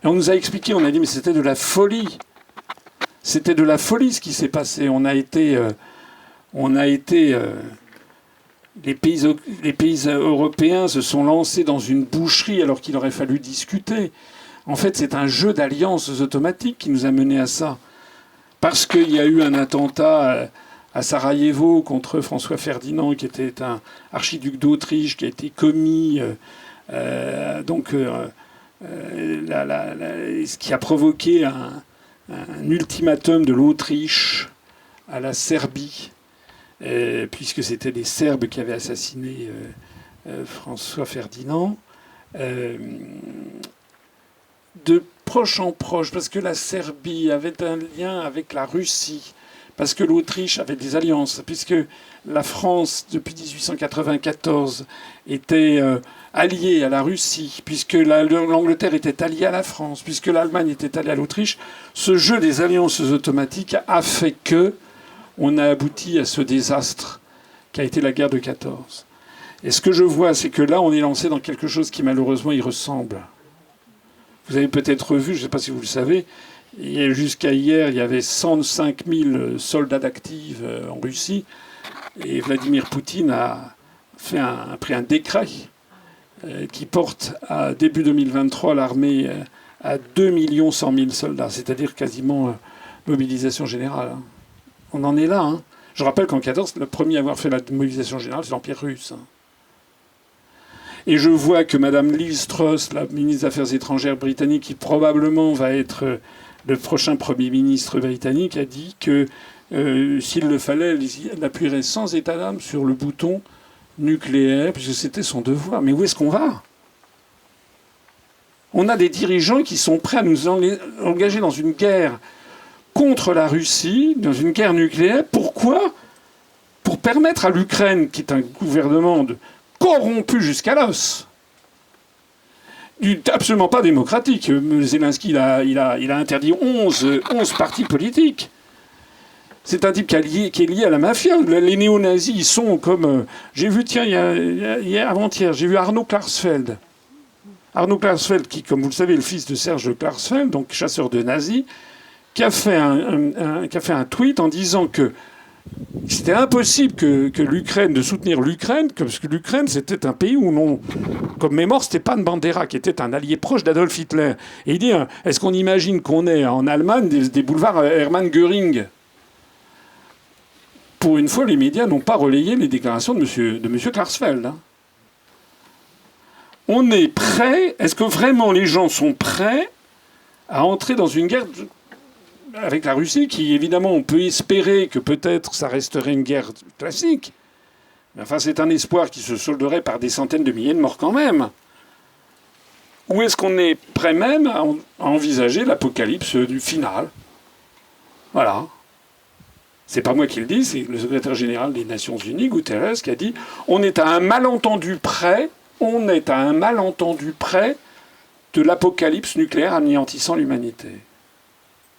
Et on nous a expliqué, on a dit, mais c'était de la folie. C'était de la folie ce qui s'est passé. Les pays européens se sont lancés dans une boucherie alors qu'il aurait fallu discuter. En fait, c'est un jeu d'alliances automatiques qui nous a menés à ça. Parce qu'il y a eu un attentat à Sarajevo contre François Ferdinand, qui était un archiduc d'Autriche, qui a été commis... ce qui a provoqué un ultimatum de l'Autriche à la Serbie, puisque c'était les Serbes qui avaient assassiné François Ferdinand, de proche en proche, parce que la Serbie avait un lien avec la Russie, parce que l'Autriche avait des alliances, puisque la France, depuis 1894, était alliée à la Russie, puisque l'Angleterre était alliée à la France, puisque l'Allemagne était alliée à l'Autriche. Ce jeu des alliances automatiques a fait que on a abouti à ce désastre qu'a été la guerre de 14. Et ce que je vois, c'est que là, on est lancé dans quelque chose qui malheureusement y ressemble. Vous avez peut-être vu, je ne sais pas si vous le savez, jusqu'à hier, il y avait 105 000 soldats d'actifs en Russie. Et Vladimir Poutine a pris un décret qui porte à début 2023 l'armée à 2 100 000 soldats, c'est-à-dire quasiment mobilisation générale. On en est là. Hein. Je rappelle qu'en 14, le premier à avoir fait la mobilisation générale, c'est l'Empire russe. Hein. Et je vois que Mme Liz Truss, la ministre des Affaires étrangères britannique, qui probablement va être le prochain Premier ministre britannique, a dit que s'il le fallait, elle appuierait sans état d'âme sur le bouton nucléaire, puisque c'était son devoir. Mais où est-ce qu'on va ? On a des dirigeants qui sont prêts à nous engager dans une guerre contre la Russie, dans une guerre nucléaire. Pourquoi ? Pour permettre à l'Ukraine, qui est un gouvernement corrompu jusqu'à l'os, absolument pas démocratique. Zelensky, il a interdit 11 partis politiques. C'est un type qui est lié à la mafia. Les néo-nazis, ils sont comme... J'ai vu, tiens, avant-hier, j'ai vu Arnaud Klarsfeld. Arnaud Klarsfeld, qui, comme vous le savez, est le fils de Serge Klarsfeld, donc chasseur de nazis, qui a fait un tweet en disant que c'était impossible que l'Ukraine, de soutenir l'Ukraine, parce que l'Ukraine, c'était un pays où non, comme mémoire, c'était pas Bandera, qui était un allié proche d'Adolf Hitler. Et il dit, est-ce qu'on imagine qu'on ait en Allemagne des boulevards Hermann Göring? Pour une fois, les médias n'ont pas relayé les déclarations de monsieur Klarsfeld. Hein. On est prêt, est-ce que vraiment les gens sont prêts à entrer dans une guerre avec la Russie, qui évidemment on peut espérer que peut-être ça resterait une guerre classique. Mais enfin, c'est un espoir qui se solderait par des centaines de milliers de morts quand même. Ou est-ce qu'on est prêt même à envisager l'apocalypse du final? Voilà. C'est pas moi qui le dis, c'est le secrétaire général des Nations Unies, Guterres, qui a dit « On est à un malentendu près de l'apocalypse nucléaire anéantissant l'humanité. »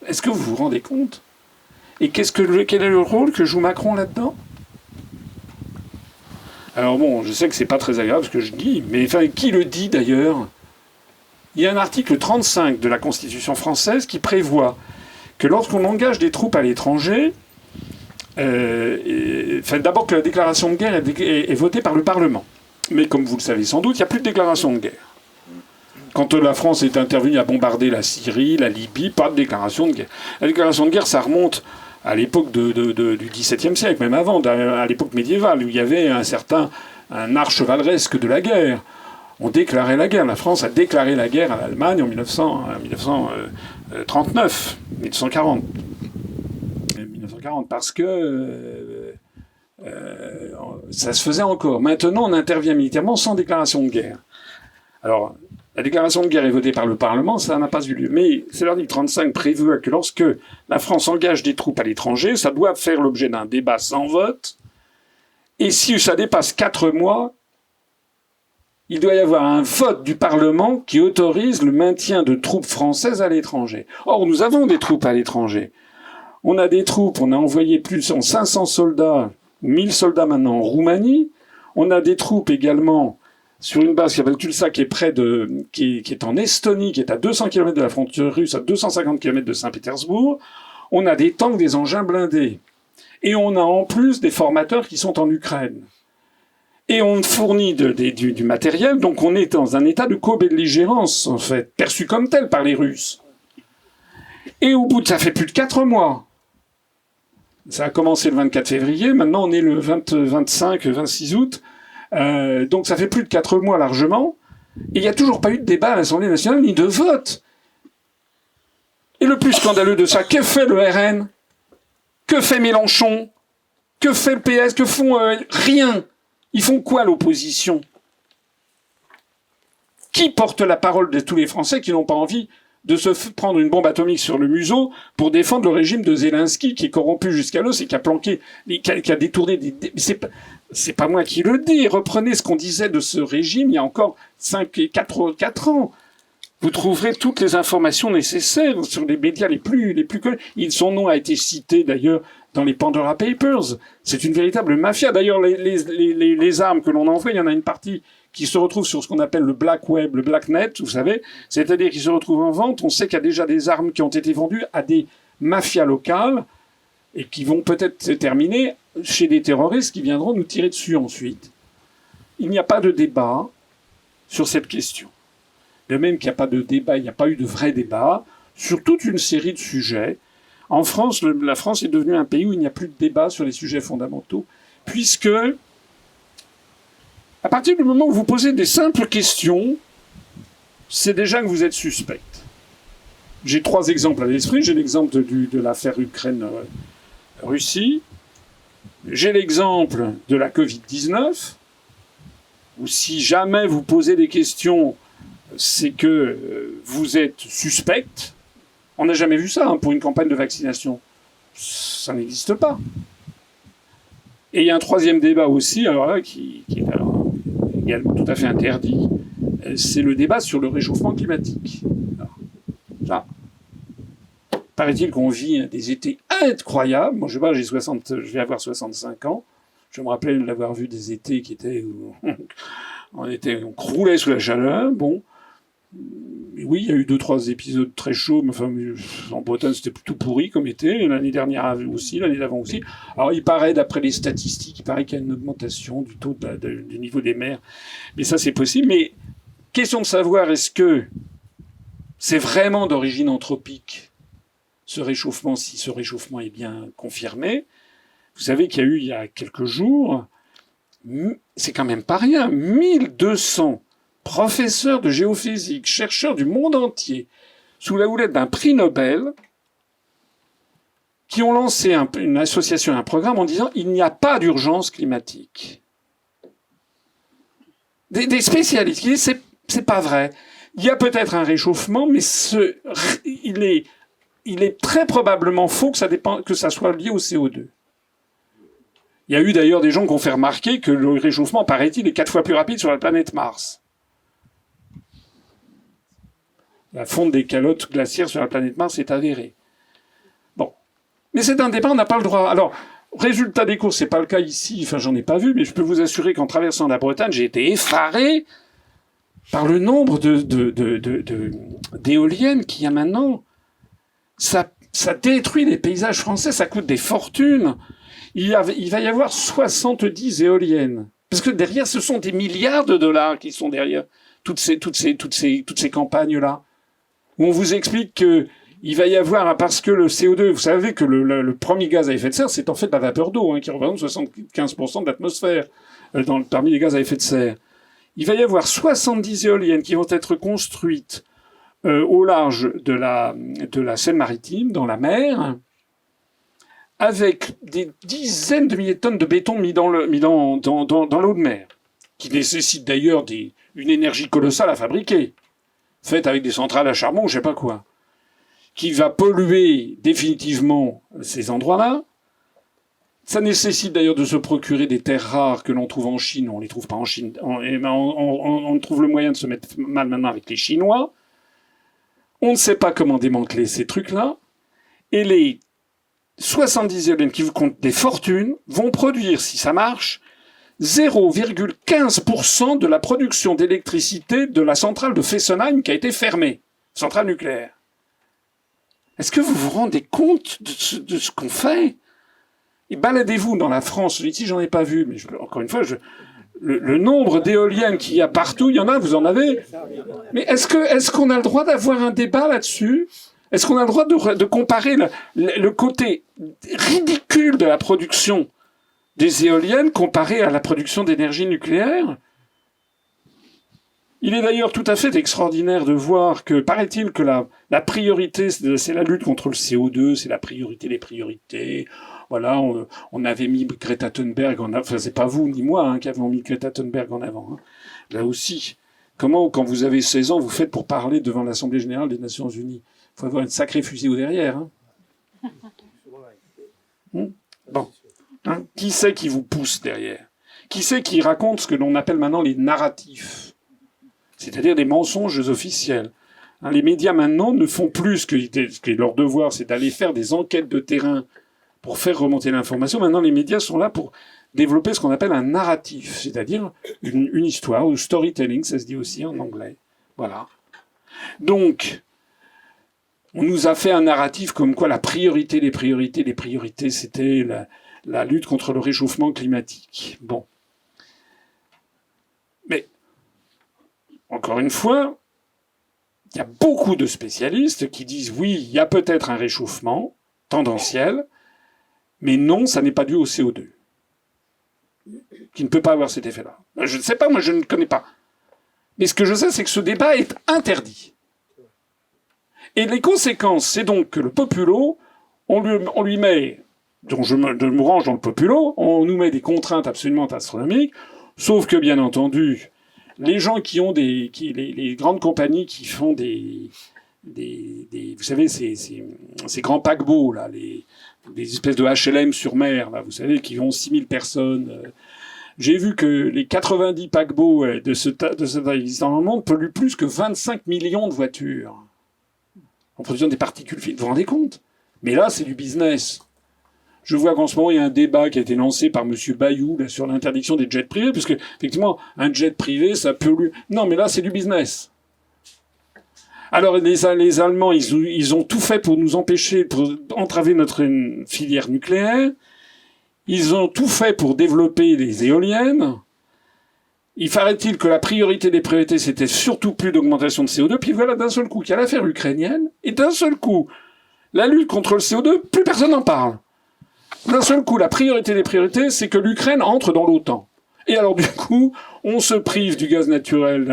Est-ce que vous vous rendez compte? Et quel est le rôle que joue Macron là-dedans? Alors bon, je sais que c'est pas très agréable ce que je dis, mais enfin, qui le dit d'ailleurs? Il y a un article 35 de la Constitution française qui prévoit que lorsqu'on engage des troupes à l'étranger, d'abord que la déclaration de guerre est votée par le Parlement. Mais comme vous le savez sans doute, il n'y a plus de déclaration de guerre. Quand la France est intervenue à bombarder la Syrie, la Libye, pas de déclaration de guerre. La déclaration de guerre, ça remonte à l'époque du XVIIe siècle, même avant, à l'époque médiévale, où il y avait un art chevaleresque de la guerre. On déclarait la guerre. La France a déclaré la guerre à l'Allemagne en 1939, 1940. 1940, parce que ça se faisait encore. Maintenant, on intervient militairement sans déclaration de guerre. Alors, la déclaration de guerre est votée par le Parlement, ça n'a pas eu lieu. Mais c'est l'article 35 prévoit que lorsque la France engage des troupes à l'étranger, ça doit faire l'objet d'un débat sans vote. Et si ça dépasse 4 mois, il doit y avoir un vote du Parlement qui autorise le maintien de troupes françaises à l'étranger. Or, nous avons des troupes à l'étranger. On a des troupes, on a envoyé plus de 500 soldats, 1000 soldats maintenant en Roumanie. On a des troupes également sur une base qui s'appelle Tulsa, qui est en Estonie, qui est à 200 km de la frontière russe, à 250 km de Saint-Pétersbourg. On a des tanks, des engins blindés. Et on a en plus des formateurs qui sont en Ukraine. Et on fournit du matériel, donc on est dans un état de co-belligérance, en fait, perçu comme tel par les Russes. Et au bout ça fait plus de 4 mois. Ça a commencé le 24 février, maintenant on est le 26 août. Donc ça fait plus de 4 mois largement, et il n'y a toujours pas eu de débat à l'Assemblée nationale, ni de vote. Et le plus scandaleux de ça, que fait le RN? Que fait Mélenchon? Que fait le PS? Que font rien? Ils font quoi l'opposition? Qui porte la parole de tous les Français qui n'ont pas envie de se prendre une bombe atomique sur le museau pour défendre le régime de Zelensky, qui est corrompu jusqu'à l'os et qui a planqué, qui a détourné des... C'est pas moi qui le dis. Reprenez ce qu'on disait de ce régime il y a encore 4 ans. Vous trouverez toutes les informations nécessaires sur les médias les plus connus. Son nom a été cité d'ailleurs dans les Pandora Papers. C'est une véritable mafia. D'ailleurs, les armes que l'on envoie, il y en a une partie qui se retrouve sur ce qu'on appelle le black web, le black net, vous savez, c'est-à-dire qui se retrouve en vente. On sait qu'il y a déjà des armes qui ont été vendues à des mafias locales et qui vont peut-être se terminer chez des terroristes qui viendront nous tirer dessus ensuite. Il n'y a pas de débat sur cette question. De même qu'il n'y a pas de débat, il n'y a pas eu de vrai débat sur toute une série de sujets. En France, la France est devenue un pays où il n'y a plus de débat sur les sujets fondamentaux, puisque à partir du moment où vous posez des simples questions, c'est déjà que vous êtes suspect. J'ai 3 exemples à l'esprit. J'ai l'exemple de l'affaire Ukraine-Russie. J'ai l'exemple de la Covid-19, où si jamais vous posez des questions, c'est que vous êtes suspect. On n'a jamais vu ça pour une campagne de vaccination. Ça n'existe pas. Et il y a un 3e débat aussi, alors là, qui est alors également tout à fait interdit. C'est le débat sur le réchauffement climatique. Alors, ça, paraît-il qu'on vit des étés incroyables. Moi, je sais pas, je vais avoir 65 ans. Je me rappelais d'avoir vu des étés qui étaient où on croulait sous la chaleur. Bon. Oui, il y a eu 2-3 épisodes très chauds, mais enfin, en Bretagne, c'était plutôt pourri comme été. L'année dernière aussi, l'année d'avant aussi. Alors, il paraît, d'après les statistiques, il paraît qu'il y a une augmentation du taux du niveau des mers. Mais ça, c'est possible. Mais question de savoir, est-ce que c'est vraiment d'origine anthropique, ce réchauffement, si ce réchauffement est bien confirmé? Vous savez qu'il y a eu, il y a quelques jours, c'est quand même pas rien, 1200 professeurs de géophysique, chercheurs du monde entier, sous la houlette d'un prix Nobel, qui ont lancé une association, un programme en disant il n'y a pas d'urgence climatique. Des spécialistes qui disent c'est pas vrai. Il y a peut-être un réchauffement, mais il est très probablement faux que ça soit lié au CO2. Il y a eu d'ailleurs des gens qui ont fait remarquer que le réchauffement, paraît-il, est 4 fois plus rapide sur la planète Mars. La fonte des calottes glaciaires sur la planète Mars est avérée. Bon. Mais c'est un débat, on n'a pas le droit. Alors, résultat des courses, c'est pas le cas ici, enfin j'en ai pas vu, mais je peux vous assurer qu'en traversant la Bretagne, j'ai été effaré par le nombre d'éoliennes qu'il y a maintenant. Ça détruit les paysages français, ça coûte des fortunes. Il va y avoir 70 éoliennes. Parce que derrière, ce sont des milliards de dollars qui sont derrière toutes ces campagnes-là. Où on vous explique que il va y avoir, parce que le CO2, vous savez que le premier gaz à effet de serre, c'est en fait la vapeur d'eau, qui représente 75% de l'atmosphère parmi les gaz à effet de serre. Il va y avoir 70 éoliennes qui vont être construites au large de la Seine-Maritime, dans la mer, avec des dizaines de milliers de tonnes de béton mis dans l'eau de mer, qui nécessite d'ailleurs une énergie colossale à fabriquer, faite avec des centrales à charbon ou je sais pas quoi, qui va polluer définitivement ces endroits-là. Ça nécessite d'ailleurs de se procurer des terres rares que l'on trouve en Chine. On les trouve pas en Chine. On trouve le moyen de se mettre mal maintenant avec les Chinois. On ne sait pas comment démanteler ces trucs-là. Et les 70 éoliennes qui vous comptent des fortunes vont produire, si ça marche, 0,15% de la production d'électricité de la centrale de Fessenheim qui a été fermée, centrale nucléaire. Est-ce que vous vous rendez compte de ce qu'on fait? Et baladez-vous dans la France, ici j'en ai pas vu, mais encore une fois, le nombre d'éoliennes qu'il y a partout, il y en a, vous en avez. Mais est-ce qu'on a le droit d'avoir un débat là-dessus? Est-ce qu'on a le droit de comparer le côté ridicule de la production des éoliennes comparé à la production d'énergie nucléaire? Il est d'ailleurs tout à fait extraordinaire de voir que, paraît-il, que la priorité, c'est la lutte contre le CO2, c'est la priorité des priorités. Voilà, on avait mis Greta Thunberg en avant. Enfin, c'est pas vous ni moi qui avons mis Greta Thunberg en avant. Là aussi, comment, quand vous avez 16 ans, vous faites pour parler devant l'Assemblée Générale des Nations Unies? Il faut avoir une sacrée fusil au derrière. Bon. Qui c'est qui vous pousse derrière? Qui c'est qui raconte ce que l'on appelle maintenant les narratifs? C'est-à-dire des mensonges officiels. Les médias maintenant ne font plus ce qui est leur devoir, c'est d'aller faire des enquêtes de terrain pour faire remonter l'information. Maintenant, les médias sont là pour développer ce qu'on appelle un narratif, c'est-à-dire une histoire, ou storytelling, ça se dit aussi en anglais. Voilà. Donc, on nous a fait un narratif comme quoi la priorité, les priorités, c'était la lutte contre le réchauffement climatique. Bon. Mais, encore une fois, il y a beaucoup de spécialistes qui disent oui, il y a peut-être un réchauffement tendanciel, mais non, ça n'est pas dû au CO2, qui ne peut pas avoir cet effet-là. Je ne sais pas, moi je ne connais pas. Mais ce que je sais, c'est que ce débat est interdit. Et les conséquences, c'est donc que le populo, on lui met, donc je me range dans le populo, on nous met des contraintes absolument astronomiques, sauf que bien entendu, les gens qui ont les grandes compagnies qui font vous savez, ces grands paquebots, là, des espèces de HLM sur mer, là, vous savez, qui ont 6000 personnes. J'ai vu que les 90 paquebots de ce taille existant dans le monde polluent plus que 25 millions de voitures. En produisant des particules fines. Vous vous rendez compte? Mais là, c'est du business. Je vois qu'en ce moment, il y a un débat qui a été lancé par M. Bayou là, sur l'interdiction des jets privés, parce que, effectivement, un jet privé, ça pollue. Non, mais là, c'est du business. Alors les Allemands, ils ont tout fait pour nous empêcher, pour entraver notre filière nucléaire. Ils ont tout fait pour développer les éoliennes. Il paraît-il que la priorité des priorités, c'était surtout plus d'augmentation de CO2. Puis voilà, d'un seul coup, qu'il y a l'affaire ukrainienne. Et d'un seul coup, la lutte contre le CO2, plus personne n'en parle. D'un seul coup, la priorité des priorités, c'est que l'Ukraine entre dans l'OTAN. Et alors du coup, on se prive du gaz naturel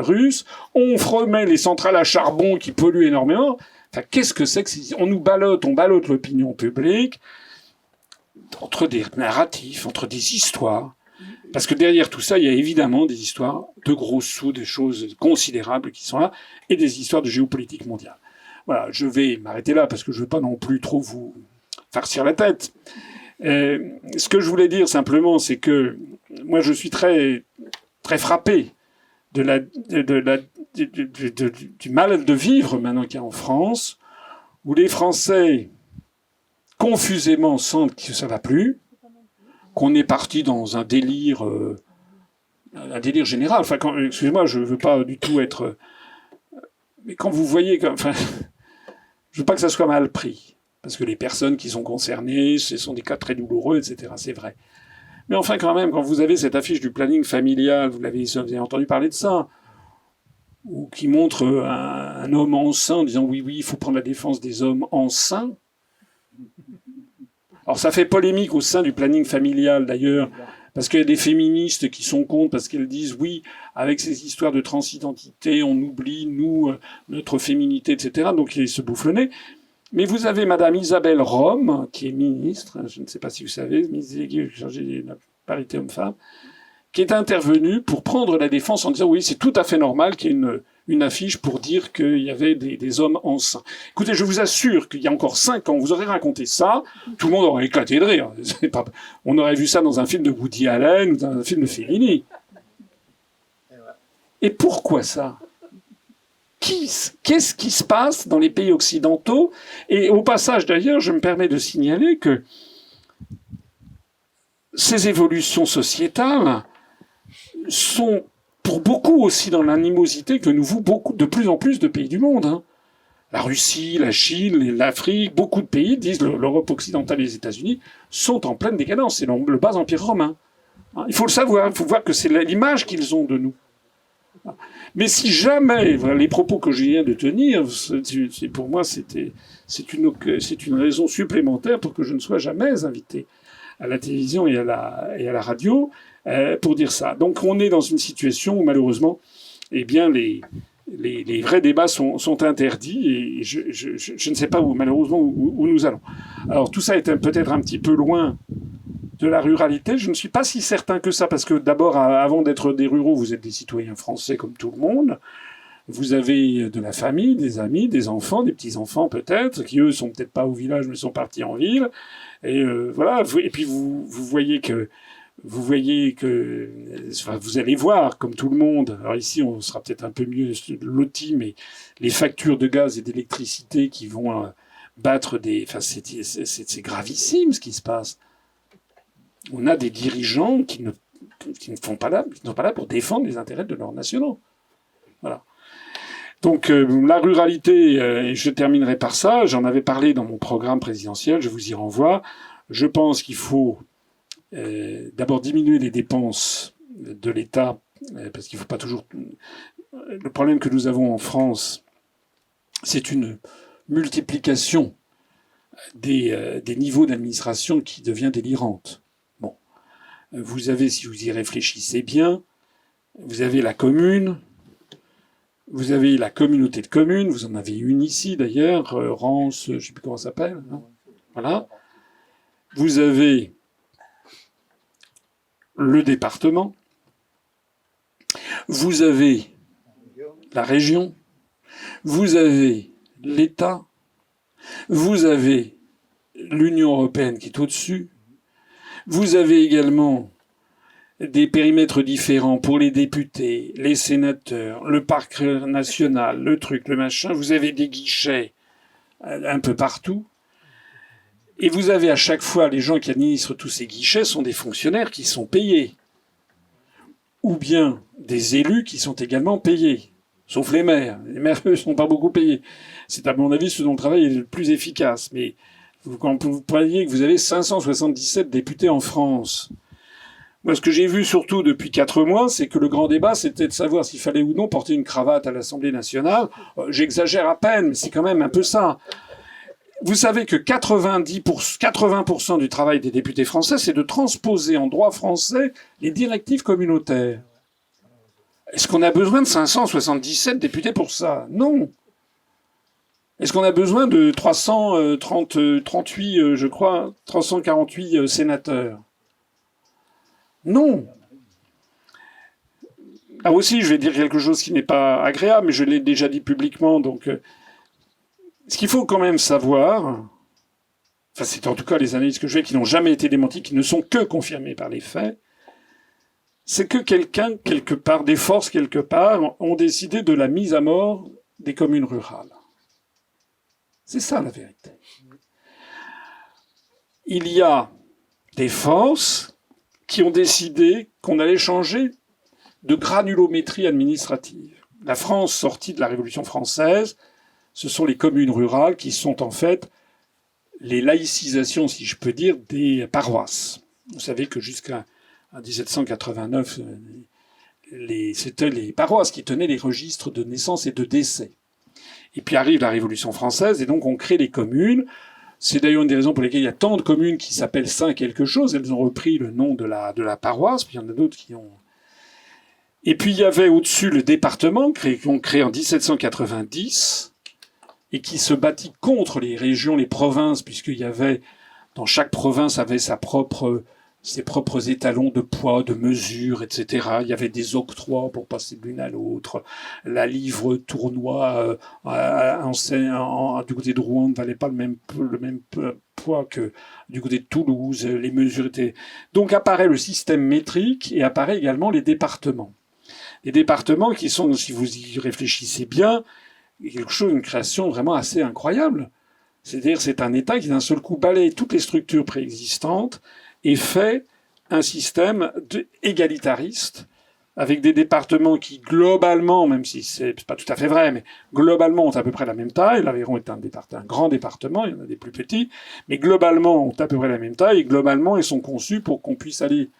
russe, on remet les centrales à charbon qui polluent énormément. Enfin, qu'est-ce que c'est que on nous ballotte, on ballotte l'opinion publique entre des narratifs, entre des histoires. Parce que derrière tout ça, il y a évidemment des histoires de gros sous, des choses considérables qui sont là, et des histoires de géopolitique mondiale. Voilà, je vais m'arrêter là parce que je ne veux pas non plus trop vous farcir la tête. Ce que je voulais dire simplement, c'est que moi je suis très très frappé du mal de vivre maintenant qu'il y a en France, où les Français confusément sentent que ça va plus, qu'on est parti dans un délire général. Enfin, excusez-moi, je veux pas du tout être, mais quand vous voyez, enfin, je veux pas que ça soit mal pris. Parce que les personnes qui sont concernées, ce sont des cas très douloureux, etc. C'est vrai. Mais enfin, quand même, quand vous avez cette affiche du planning familial, vous avez entendu parler de ça, ou qui montre un homme enceint en disant oui, il faut prendre la défense des hommes enceints. Alors ça fait polémique au sein du planning familial, d'ailleurs, parce qu'il y a des féministes qui sont contre, parce qu'elles disent oui, avec ces histoires de transidentité, on oublie, nous, notre féminité, etc. Donc ils se bouffent le nez. Mais vous avez Madame Isabelle Rome, qui est ministre, je ne sais pas si vous savez, ministre chargée de la parité homme-femme, qui est intervenue pour prendre la défense en disant oui, c'est tout à fait normal qu'il y ait une affiche pour dire qu'il y avait des hommes enceints. Écoutez, je vous assure qu'il y a encore 5 ans, on vous aurait raconté ça, tout le monde aurait éclaté de rire. On aurait vu ça dans un film de Woody Allen ou dans un film de Fellini. Et pourquoi ça ? Qu'est-ce qui se passe dans les pays occidentaux ? Et au passage, d'ailleurs, je me permets de signaler que ces évolutions sociétales sont pour beaucoup aussi dans l'animosité que nous vouent de plus en plus de pays du monde. Hein. La Russie, la Chine, l'Afrique, beaucoup de pays disent l'Europe occidentale et les États-Unis sont en pleine décadence. C'est le bas empire romain. Hein. Il faut le savoir, il faut voir que c'est l'image qu'ils ont de nous. Mais si jamais les propos que je viens de tenir, pour moi, c'est une raison supplémentaire pour que je ne sois jamais invité à la télévision et à la radio pour dire ça. Donc on est dans une situation où malheureusement, eh bien les vrais débats sont interdits et je ne sais pas malheureusement où nous allons. Alors tout ça est peut-être un petit peu loin de la ruralité. Je ne suis pas si certain que ça, parce que d'abord, avant d'être des ruraux, vous êtes des citoyens français comme tout le monde. Vous avez de la famille, des amis, des enfants, des petits-enfants peut-être, qui eux sont peut-être pas au village, mais sont partis en ville. Et voilà. Et puis vous voyez que enfin, vous allez voir, comme tout le monde, alors ici on sera peut-être un peu mieux loti, mais les factures de gaz et d'électricité qui vont battre enfin c'est gravissime ce qui se passe. On a des dirigeants qui ne sont pas là pour défendre les intérêts de leurs nationaux. Voilà. Donc la ruralité, et je terminerai par ça, j'en avais parlé dans mon programme présidentiel, je vous y renvoie. Je pense qu'il faut d'abord diminuer les dépenses de l'État, parce qu'il ne faut pas toujours... Le problème que nous avons en France, c'est une multiplication des niveaux d'administration qui devient délirante. Vous avez, si vous y réfléchissez bien, vous avez la commune, vous avez la communauté de communes, vous en avez une ici d'ailleurs, Rance, je ne sais plus comment ça s'appelle. Voilà. Vous avez le département, vous avez la région, vous avez l'État, vous avez l'Union européenne qui est au-dessus, vous avez également des périmètres différents pour les députés, les sénateurs, le parc national, le truc, le machin. Vous avez des guichets un peu partout. Et vous avez à chaque fois, les gens qui administrent tous ces guichets sont des fonctionnaires qui sont payés. Ou bien des élus qui sont également payés. Sauf les maires. Les maires, eux, sont pas beaucoup payés. C'est à mon avis ce dont le travail est le plus efficace. Mais quand vous voyez que vous avez 577 députés en France, moi, ce que j'ai vu surtout depuis 4 mois, c'est que le grand débat, c'était de savoir s'il fallait ou non porter une cravate à l'Assemblée nationale. J'exagère à peine, mais c'est quand même un peu ça. Vous savez que 80% du travail des députés français, c'est de transposer en droit français les directives communautaires. Est-ce qu'on a besoin de 577 députés pour ça? Non. Est-ce qu'on a besoin de 348, je crois, 348 sénateurs? Non. Là aussi, je vais dire quelque chose qui n'est pas agréable, mais je l'ai déjà dit publiquement. Donc, ce qu'il faut quand même savoir, enfin, c'est en tout cas les analyses que je fais qui n'ont jamais été démenties, qui ne sont que confirmées par les faits, c'est que quelqu'un, quelque part, des forces quelque part, ont décidé de la mise à mort des communes rurales. C'est ça la vérité. Il y a des forces qui ont décidé qu'on allait changer de granulométrie administrative. La France sortie de la Révolution française, ce sont les communes rurales qui sont en fait les laïcisations, si je peux dire, des paroisses. Vous savez que jusqu'à 1789, c'était les paroisses qui tenaient les registres de naissance et de décès. Et puis arrive la Révolution française, et donc on crée les communes. C'est d'ailleurs une des raisons pour lesquelles il y a tant de communes qui s'appellent Saint quelque chose. Elles ont repris le nom de la paroisse, puis il y en a d'autres qui ont... Et puis il y avait au-dessus le département, qu'on crée en 1790, et qui se battit contre les régions, les provinces, puisqu'il y avait... Dans chaque province avait ses propres étalons de poids, de mesure, etc. Il y avait des octrois pour passer de l'une à l'autre. La livre tournois du côté de Rouen ne valait pas le même poids que du côté de Toulouse. Les mesures étaient... Donc apparaît le système métrique et apparaît également les départements. Les départements qui sont, si vous y réfléchissez bien, quelque chose, une création vraiment assez incroyable. C'est-à-dire c'est un État qui d'un seul coup balaye toutes les structures préexistantes et fait un système égalitariste avec des départements qui, globalement, même si c'est pas tout à fait vrai, mais globalement ont à peu près la même taille. L'Aveyron est un grand département, il y en a des plus petits, mais globalement ont à peu près la même taille et globalement ils sont conçus pour qu'on puisse aller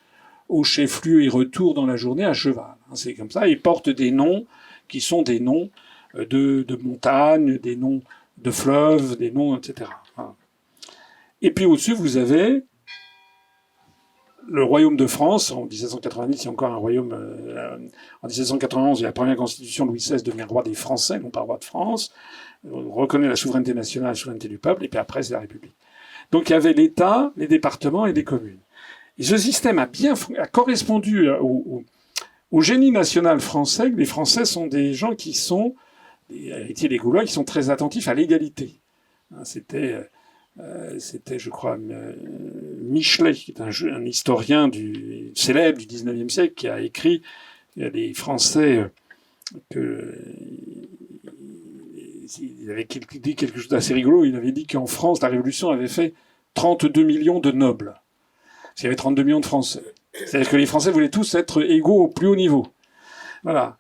au chef-lieu et retour dans la journée à cheval. C'est comme ça. Ils portent des noms qui sont des noms de montagnes, des noms de fleuves, des noms, etc. Et puis au-dessus, vous avez le royaume de France. En 1790, il y a encore un royaume. En 1791, il y a la première constitution, Louis XVI devient roi des Français, non pas roi de France. On reconnaît la souveraineté nationale, la souveraineté du peuple, et puis après, c'est la République. Donc il y avait l'État, les départements et les communes. Et ce système a correspondu au génie national français. Les Français sont des gens qui sont, les héritiers des Gaulois, qui sont très attentifs à l'égalité. C'était, je crois, Michelet, qui est un historien célèbre du XIXe siècle, qui a écrit les Français il avait dit quelque chose d'assez rigolo. Il avait dit qu'en France, la Révolution avait fait 32 millions de nobles. Parce qu'il y avait 32 millions de Français. C'est-à-dire que les Français voulaient tous être égaux au plus haut niveau. Voilà.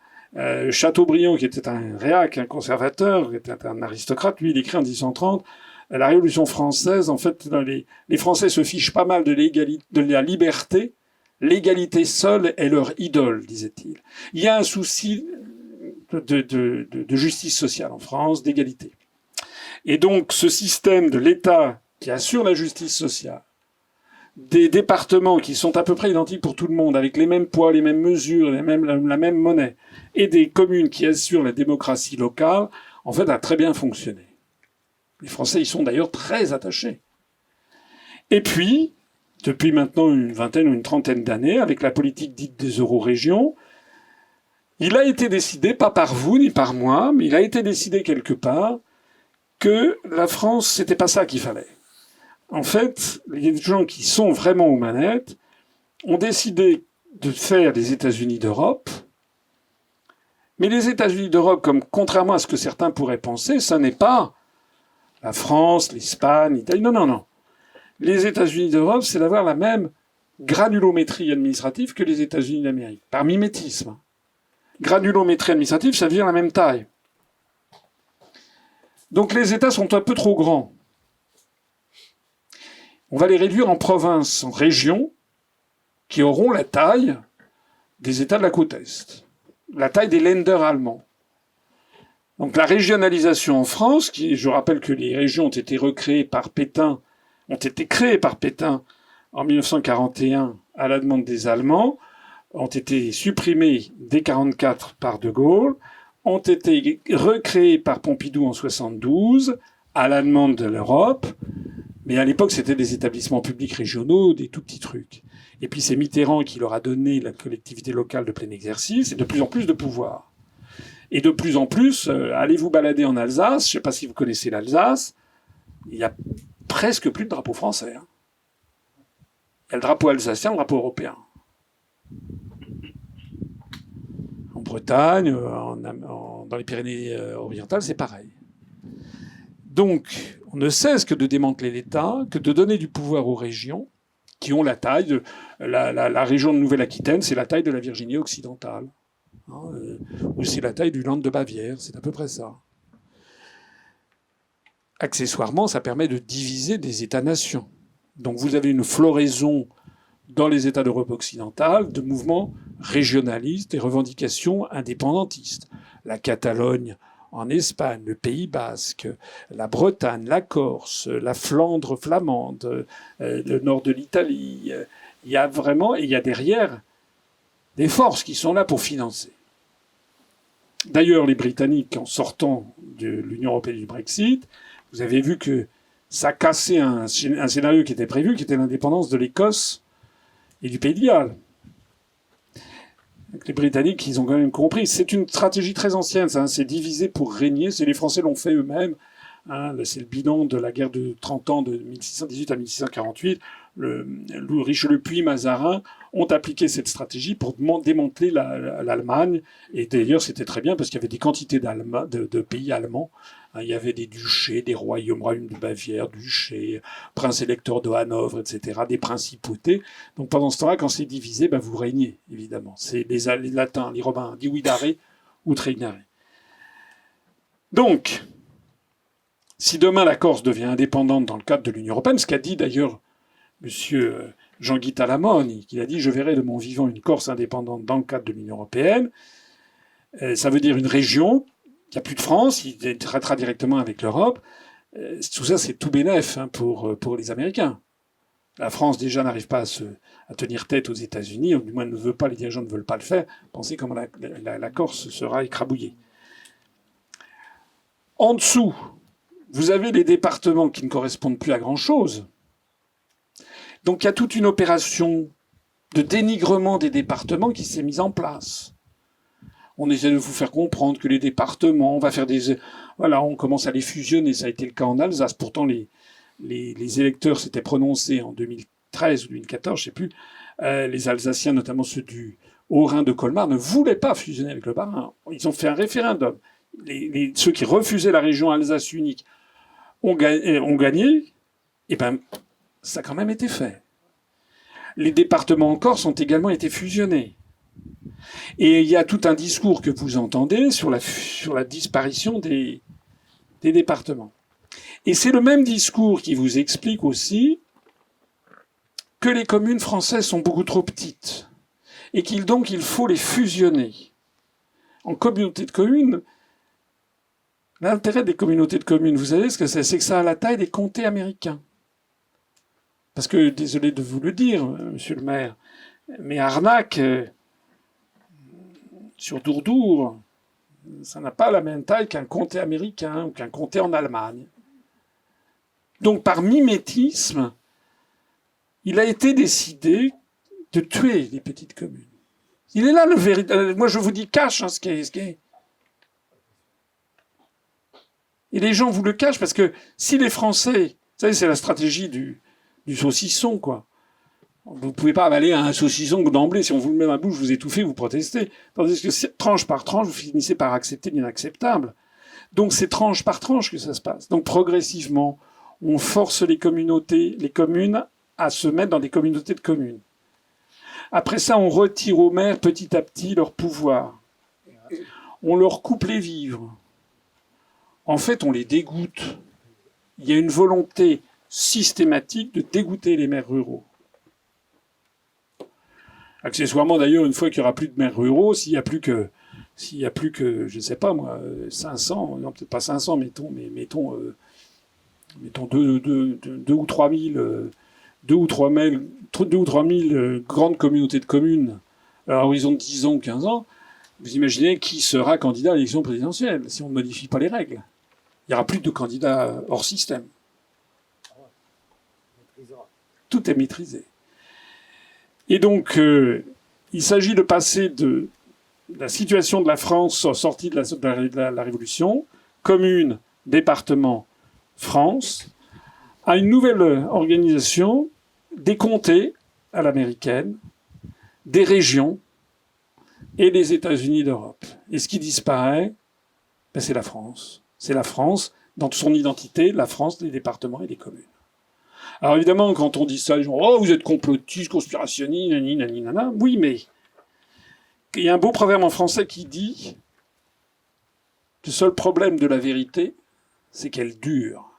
Chateaubriand, qui était un réac, un conservateur, qui était un aristocrate, lui, il écrit en 1830, la Révolution française, en fait, les Français se fichent pas mal de la liberté. L'égalité seule est leur idole, disait-il. Il y a un souci de justice sociale en France, d'égalité. Et donc, ce système de l'État qui assure la justice sociale, des départements qui sont à peu près identiques pour tout le monde, avec les mêmes poids, les mêmes mesures, la même monnaie, et des communes qui assurent la démocratie locale, en fait, a très bien fonctionné. Les Français y sont d'ailleurs très attachés. Et puis, depuis maintenant une vingtaine ou une trentaine d'années, avec la politique dite des eurorégions, il a été décidé, pas par vous ni par moi, mais il a été décidé quelque part que la France, c'était pas ça qu'il fallait. En fait, les gens qui sont vraiment aux manettes ont décidé de faire les États-Unis d'Europe. Mais les États-Unis d'Europe, comme contrairement à ce que certains pourraient penser, ça n'est pas la France, l'Espagne, l'Italie. Non, non, non. Les États-Unis d'Europe, c'est d'avoir la même granulométrie administrative que les États-Unis d'Amérique, par mimétisme. Granulométrie administrative, ça veut dire la même taille. Donc les États sont un peu trop grands. On va les réduire en provinces, en régions, qui auront la taille des États de la côte Est, la taille des Länder allemands. Donc la régionalisation en France, je rappelle que les régions ont été créées par Pétain en 1941 à la demande des Allemands, ont été supprimées dès 1944 par De Gaulle, ont été recréées par Pompidou en 1972 à la demande de l'Europe, mais à l'époque c'était des établissements publics régionaux, des tout petits trucs. Et puis c'est Mitterrand qui leur a donné la collectivité locale de plein exercice et de plus en plus de pouvoir. Et de plus en plus, allez vous balader en Alsace, je ne sais pas si vous connaissez l'Alsace, il y a presque plus de drapeau français. Hein. Il y a le drapeau alsacien, le drapeau européen. En Bretagne, dans les Pyrénées orientales, c'est pareil. Donc, on ne cesse que de démanteler l'État, que de donner du pouvoir aux régions, qui ont la taille de... La région de Nouvelle-Aquitaine, c'est la taille de la Virginie occidentale. Ou c'est la taille du Land de Bavière, c'est à peu près ça. Accessoirement, ça permet de diviser des États-nations. Donc vous avez une floraison dans les États d'Europe occidentale de mouvements régionalistes et revendications indépendantistes. La Catalogne en Espagne, le Pays basque, la Bretagne, la Corse, la Flandre flamande, le nord de l'Italie. Il y a vraiment, et il y a derrière des forces qui sont là pour financer. D'ailleurs, les Britanniques, en sortant de l'Union européenne du Brexit, vous avez vu que ça cassait un scénario qui était prévu, qui était l'indépendance de l'Écosse et du Pays de Galles. Donc les Britanniques, ils ont quand même compris. C'est une stratégie très ancienne, ça. Hein, c'est diviser pour régner. Les Français l'ont fait eux-mêmes. Hein, c'est le bilan de la guerre de 30 ans de 1618 à 1648. Richelieu puis Mazarin ont appliqué cette stratégie pour démanteler l'Allemagne. Et d'ailleurs, c'était très bien parce qu'il y avait des quantités de pays allemands. Il y avait des duchés, des royaumes de Bavière, duchés, prince électeurs de Hanovre, etc., des principautés. Donc pendant ce temps-là, quand c'est divisé, vous régnez, évidemment. C'est les Latins, les Romains, dividare ut regnare. Donc, si demain la Corse devient indépendante dans le cadre de l'Union européenne, ce qu'a dit d'ailleurs M. Jean-Guy Talamone, qui a dit « Je verrai de mon vivant une Corse indépendante dans le cadre de l'Union européenne », ça veut dire une région. Il n'y a plus de France, il traitera directement avec l'Europe. Tout ça, c'est tout bénef pour les Américains. La France, déjà, n'arrive pas à tenir tête aux États-Unis, ou du moins ne veut pas, les dirigeants ne veulent pas le faire. Pensez comment la Corse sera écrabouillée. En dessous, vous avez les départements qui ne correspondent plus à grand-chose. Donc il y a toute une opération de dénigrement des départements qui s'est mise en place. On essaie de vous faire comprendre que les départements, on va faire on commence à les fusionner. Ça a été le cas en Alsace. Pourtant, les électeurs s'étaient prononcés en 2013 ou 2014, je ne sais plus. Les Alsaciens, notamment ceux du Haut-Rhin de Colmar, ne voulaient pas fusionner avec le Bas-Rhin. Ils ont fait un référendum. Ceux qui refusaient la région Alsace unique ont gagné. Et ça a quand même été fait. Les départements en Corse ont également été fusionnés. Et il y a tout un discours que vous entendez sur la disparition des départements. Et c'est le même discours qui vous explique aussi que les communes françaises sont beaucoup trop petites et donc il faut les fusionner. En communauté de communes, l'intérêt des communautés de communes, vous savez ce que c'est que ça a la taille des comtés américains. Parce que, désolé de vous le dire, monsieur le maire, mais Arnac, sur Dourdour, ça n'a pas la même taille qu'un comté américain ou qu'un comté en Allemagne. Donc, par mimétisme, il a été décidé de tuer les petites communes. Il est là le véritable... Moi, je vous dis cache ce qui est. Et les gens vous le cachent parce que si les Français... Vous savez, c'est la stratégie du saucisson, quoi. Vous ne pouvez pas avaler un saucisson d'emblée. Si on vous le met dans la bouche, vous étouffez, vous protestez. Tandis que tranche par tranche, vous finissez par accepter l'inacceptable. Donc c'est tranche par tranche que ça se passe. Donc progressivement, on force les communes à se mettre dans des communautés de communes. Après ça, on retire aux maires petit à petit leur pouvoir. on leur coupe les vivres. En fait, on les dégoûte. Il y a une volonté systématique de dégoûter les maires ruraux. Accessoirement, d'ailleurs, une fois qu'il n'y aura plus de maires ruraux, s'il n'y a plus que, je ne sais pas moi, 500, non peut-être pas 500, mettons 2 ou 3 000, 2 ou 3 000 grandes communautés de communes à l'horizon de 10 ans ou 15 ans, vous imaginez qui sera candidat à l'élection présidentielle si on ne modifie pas les règles. Il n'y aura plus de candidats hors système. Tout est maîtrisé. Et donc, il s'agit de passer de la situation de la France sortie de la Révolution, commune, département, France, à une nouvelle organisation des comtés à l'américaine, des régions et des États-Unis d'Europe. Et ce qui disparaît, ben c'est la France. C'est la France, dans son identité, la France des départements et des communes. Alors évidemment, quand on dit ça, les gens « Oh, vous êtes complotiste, conspirationniste, nani, nani, nana ». Oui, mais il y a un beau proverbe en français qui dit « Le seul problème de la vérité, c'est qu'elle dure ».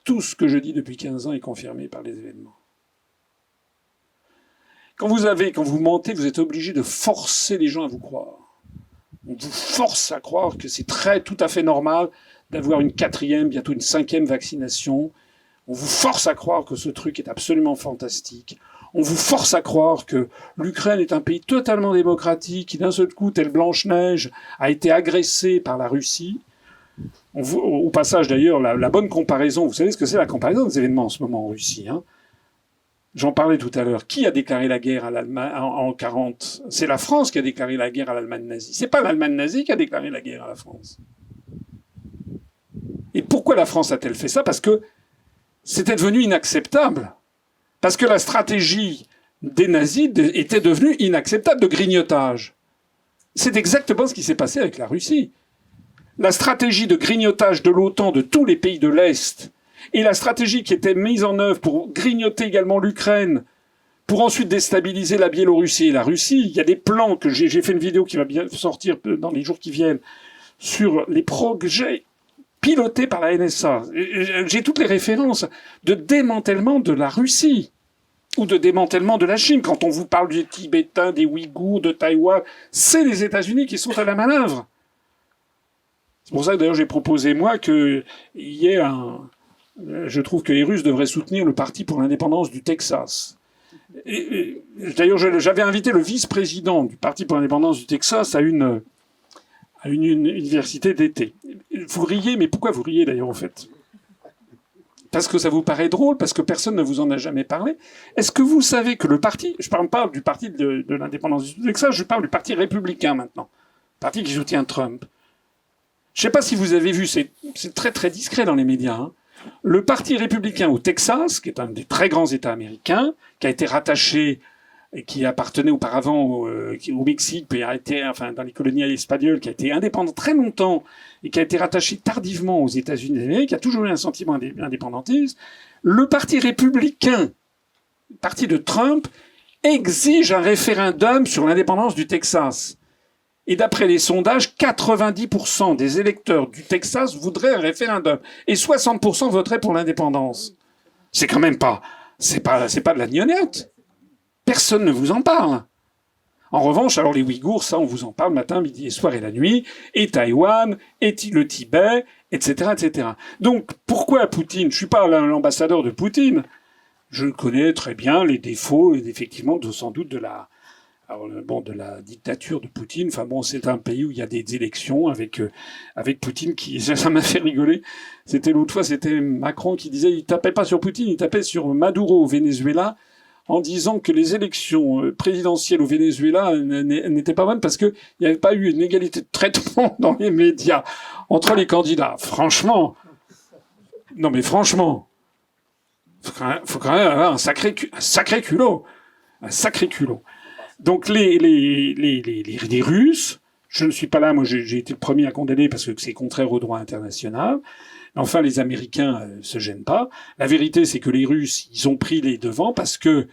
Tout ce que je dis depuis 15 ans est confirmé par les événements. Quand vous mentez, vous êtes obligé de forcer les gens à vous croire. On vous force à croire que c'est tout à fait normal d'avoir une 4e, bientôt une 5e vaccination. On vous force à croire que ce truc est absolument fantastique. On vous force à croire que l'Ukraine est un pays totalement démocratique, qui d'un seul coup, tel Blanche-Neige, a été agressé par la Russie. Au passage, d'ailleurs, la bonne comparaison, vous savez ce que c'est la comparaison des événements en ce moment en Russie, hein. J'en parlais tout à l'heure. Qui a déclaré la guerre à l'Allemagne en 40 ? C'est la France qui a déclaré la guerre à l'Allemagne nazie. C'est pas l'Allemagne nazie qui a déclaré la guerre à la France. Et pourquoi la France a-t-elle fait ça ? Parce que c'était devenu inacceptable. Parce que la stratégie des nazis était devenue inacceptable de grignotage. C'est exactement ce qui s'est passé avec la Russie. La stratégie de grignotage de l'OTAN de tous les pays de l'Est et la stratégie qui était mise en œuvre pour grignoter également l'Ukraine, pour ensuite déstabiliser la Biélorussie et la Russie. Il y a des plans que j'ai fait une vidéo qui va bien sortir dans les jours qui viennent sur les projets pilotés par la NSA. J'ai toutes les références de démantèlement de la Russie ou de démantèlement de la Chine. Quand on vous parle des Tibétains, des Ouïghours, de Taïwan, c'est les États-Unis qui sont à la manœuvre. C'est pour ça que d'ailleurs j'ai proposé moi qu'il y ait je trouve que les Russes devraient soutenir le Parti pour l'indépendance du Texas. D'ailleurs, j'avais invité le vice-président du Parti pour l'indépendance du Texas à une université d'été. Vous riez, mais pourquoi vous riez d'ailleurs, en fait ? Parce que ça vous paraît drôle, parce que personne ne vous en a jamais parlé. Est-ce que vous savez que le parti, je parle pas du Parti de l'indépendance du Texas, je parle du Parti républicain maintenant, parti qui soutient Trump. Je sais pas si vous avez vu, c'est très très discret dans les médias, hein. Le Parti républicain au Texas, qui est un des très grands États américains, qui a été rattaché et qui appartenait auparavant au Mexique, puis a été, enfin, dans les colonies espagnoles, qui a été indépendant très longtemps et qui a été rattaché tardivement aux États-Unis d'Amérique, qui a toujours eu un sentiment indépendantiste. Le Parti républicain, le parti de Trump, exige un référendum sur l'indépendance du Texas. Et d'après les sondages, 90% des électeurs du Texas voudraient un référendum. Et 60% voteraient pour l'indépendance. C'est quand même pas, c'est pas de la gnognotte. Personne ne vous en parle. En revanche, alors les Ouïghours, ça, on vous en parle matin, midi et soir et la nuit. Et Taïwan, et le Tibet, etc., etc. Donc, pourquoi Poutine ? Je suis pas l'ambassadeur de Poutine. Je connais très bien les défauts, effectivement, sans doute de la dictature de Poutine. Enfin bon, c'est un pays où il y a des élections avec Poutine qui, ça m'a fait rigoler. L'autre fois, c'était Macron qui disait, il tapait pas sur Poutine, il tapait sur Maduro au Venezuela, en disant que les élections présidentielles au Venezuela n'étaient pas bonnes parce que il n'y avait pas eu une égalité de traitement dans les médias entre les candidats. Franchement. Non mais franchement. Faut quand même avoir un sacré culot. Un sacré culot. Donc les Russes, je ne suis pas là, moi j'ai été le premier à condamner parce que c'est contraire au droit international. Enfin, les Américains se gênent pas. La vérité, c'est que les Russes, ils ont pris les devants parce que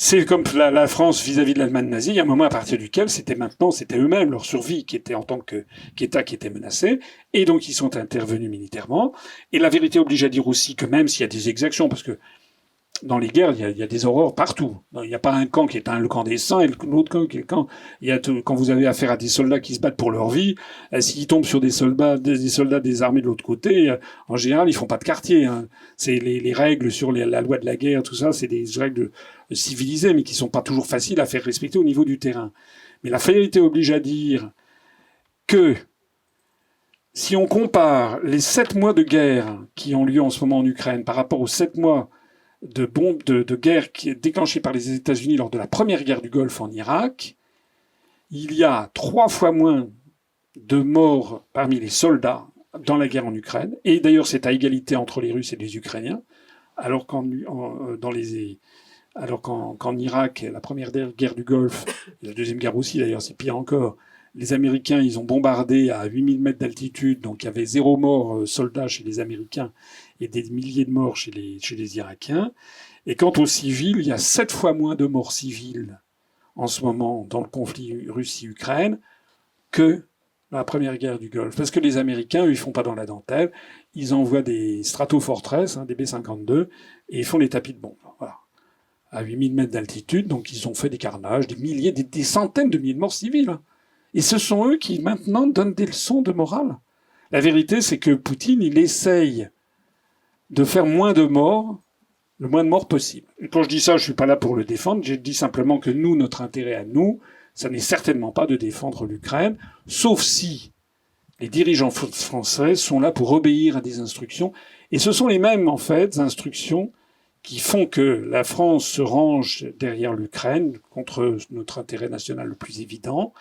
C'est comme la France vis-à-vis de l'Allemagne nazie, il y a un moment à partir duquel c'était eux-mêmes, leur survie qui était en tant qu'État qui était menacée, et donc ils sont intervenus militairement. Et la vérité oblige à dire aussi que même s'il y a des exactions, parce que dans les guerres, il y a des horreurs partout. Il n'y a pas un camp qui est le camp des saints et l'autre camp qui est le camp. Quand vous avez affaire à des soldats qui se battent pour leur vie, s'ils tombent sur des soldats des armées de l'autre côté, en général, ils font pas de quartier. Hein. C'est les règles sur la loi de la guerre, tout ça, c'est des règles civilisées, mais qui sont pas toujours faciles à faire respecter au niveau du terrain. Mais la vérité oblige à dire que si on compare les 7 mois de guerre qui ont lieu en ce moment en Ukraine par rapport aux 7 mois de guerre qui est déclenchée par les États-Unis lors de la première guerre du Golfe en Irak, il y a 3 fois moins de morts parmi les soldats dans la guerre en Ukraine. Et d'ailleurs, c'est à égalité entre les Russes et les Ukrainiens. Alors qu'en Irak, la première guerre du Golfe, la deuxième guerre aussi d'ailleurs, c'est pire encore, les Américains, ils ont bombardé à 8000 mètres d'altitude, donc il y avait 0 mort soldats chez les Américains et des milliers de morts chez les Irakiens. Et quant aux civils, il y a 7 fois moins de morts civils en ce moment dans le conflit Russie-Ukraine que dans la première guerre du Golfe. Parce que les Américains, eux, ils font pas dans la dentelle, ils envoient des Stratofortress, des B-52, et ils font les tapis de bombes. Voilà. À 8000 mètres d'altitude, donc ils ont fait des carnages, des milliers, des centaines de milliers de morts civiles. Et ce sont eux qui, maintenant, donnent des leçons de morale. La vérité, c'est que Poutine, il essaye de faire moins de morts, le moins de morts possible. Et quand je dis ça, je suis pas là pour le défendre, je dis simplement que nous, notre intérêt à nous, ça n'est certainement pas de défendre l'Ukraine, sauf si les dirigeants français sont là pour obéir à des instructions. Et ce sont les mêmes, en fait, instructions qui font que la France se range derrière l'Ukraine contre notre intérêt national le plus évident,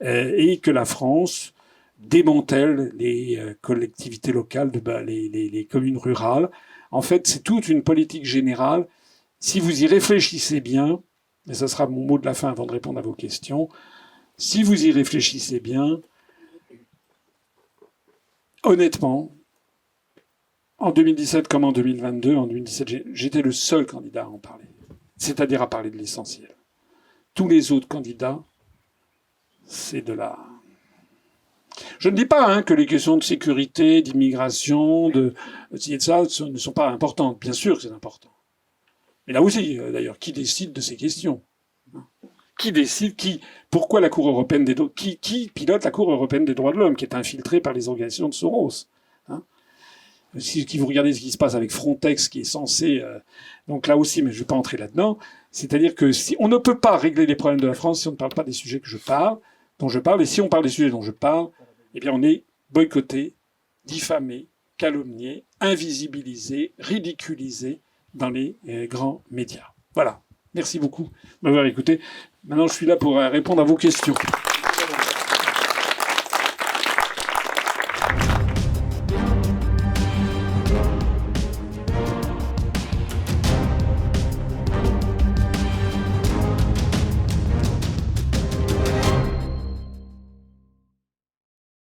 et que la France démantèle les collectivités locales, les communes rurales. En fait, c'est toute une politique générale. Si vous y réfléchissez bien, et ça sera mon mot de la fin avant de répondre à vos questions, si vous y réfléchissez bien, honnêtement, en 2017 comme en 2022, en 2017, j'étais le seul candidat à en parler, c'est-à-dire à parler de l'essentiel. Tous les autres candidats, c'est de la... Je ne dis pas que les questions de sécurité, d'immigration, de ça ne sont pas importantes. Bien sûr que c'est important. Mais là aussi, d'ailleurs, qui décide de ces questions ? Qui décide pourquoi la Cour européenne des droits... Qui pilote la Cour européenne des droits de l'homme, qui est infiltrée par les organisations de Soros ? Si vous regardez ce qui se passe avec Frontex, qui est censé... donc là aussi, mais je ne vais pas entrer là-dedans. C'est-à-dire que si on ne peut pas régler les problèmes de la France si on ne parle pas des sujets dont je parle. Et si on parle des sujets dont je parle, eh bien on est boycotté, diffamé, calomnié, invisibilisé, ridiculisé dans les grands médias. Voilà. Merci beaucoup de m'avoir écouté. Maintenant, je suis là pour répondre à vos questions.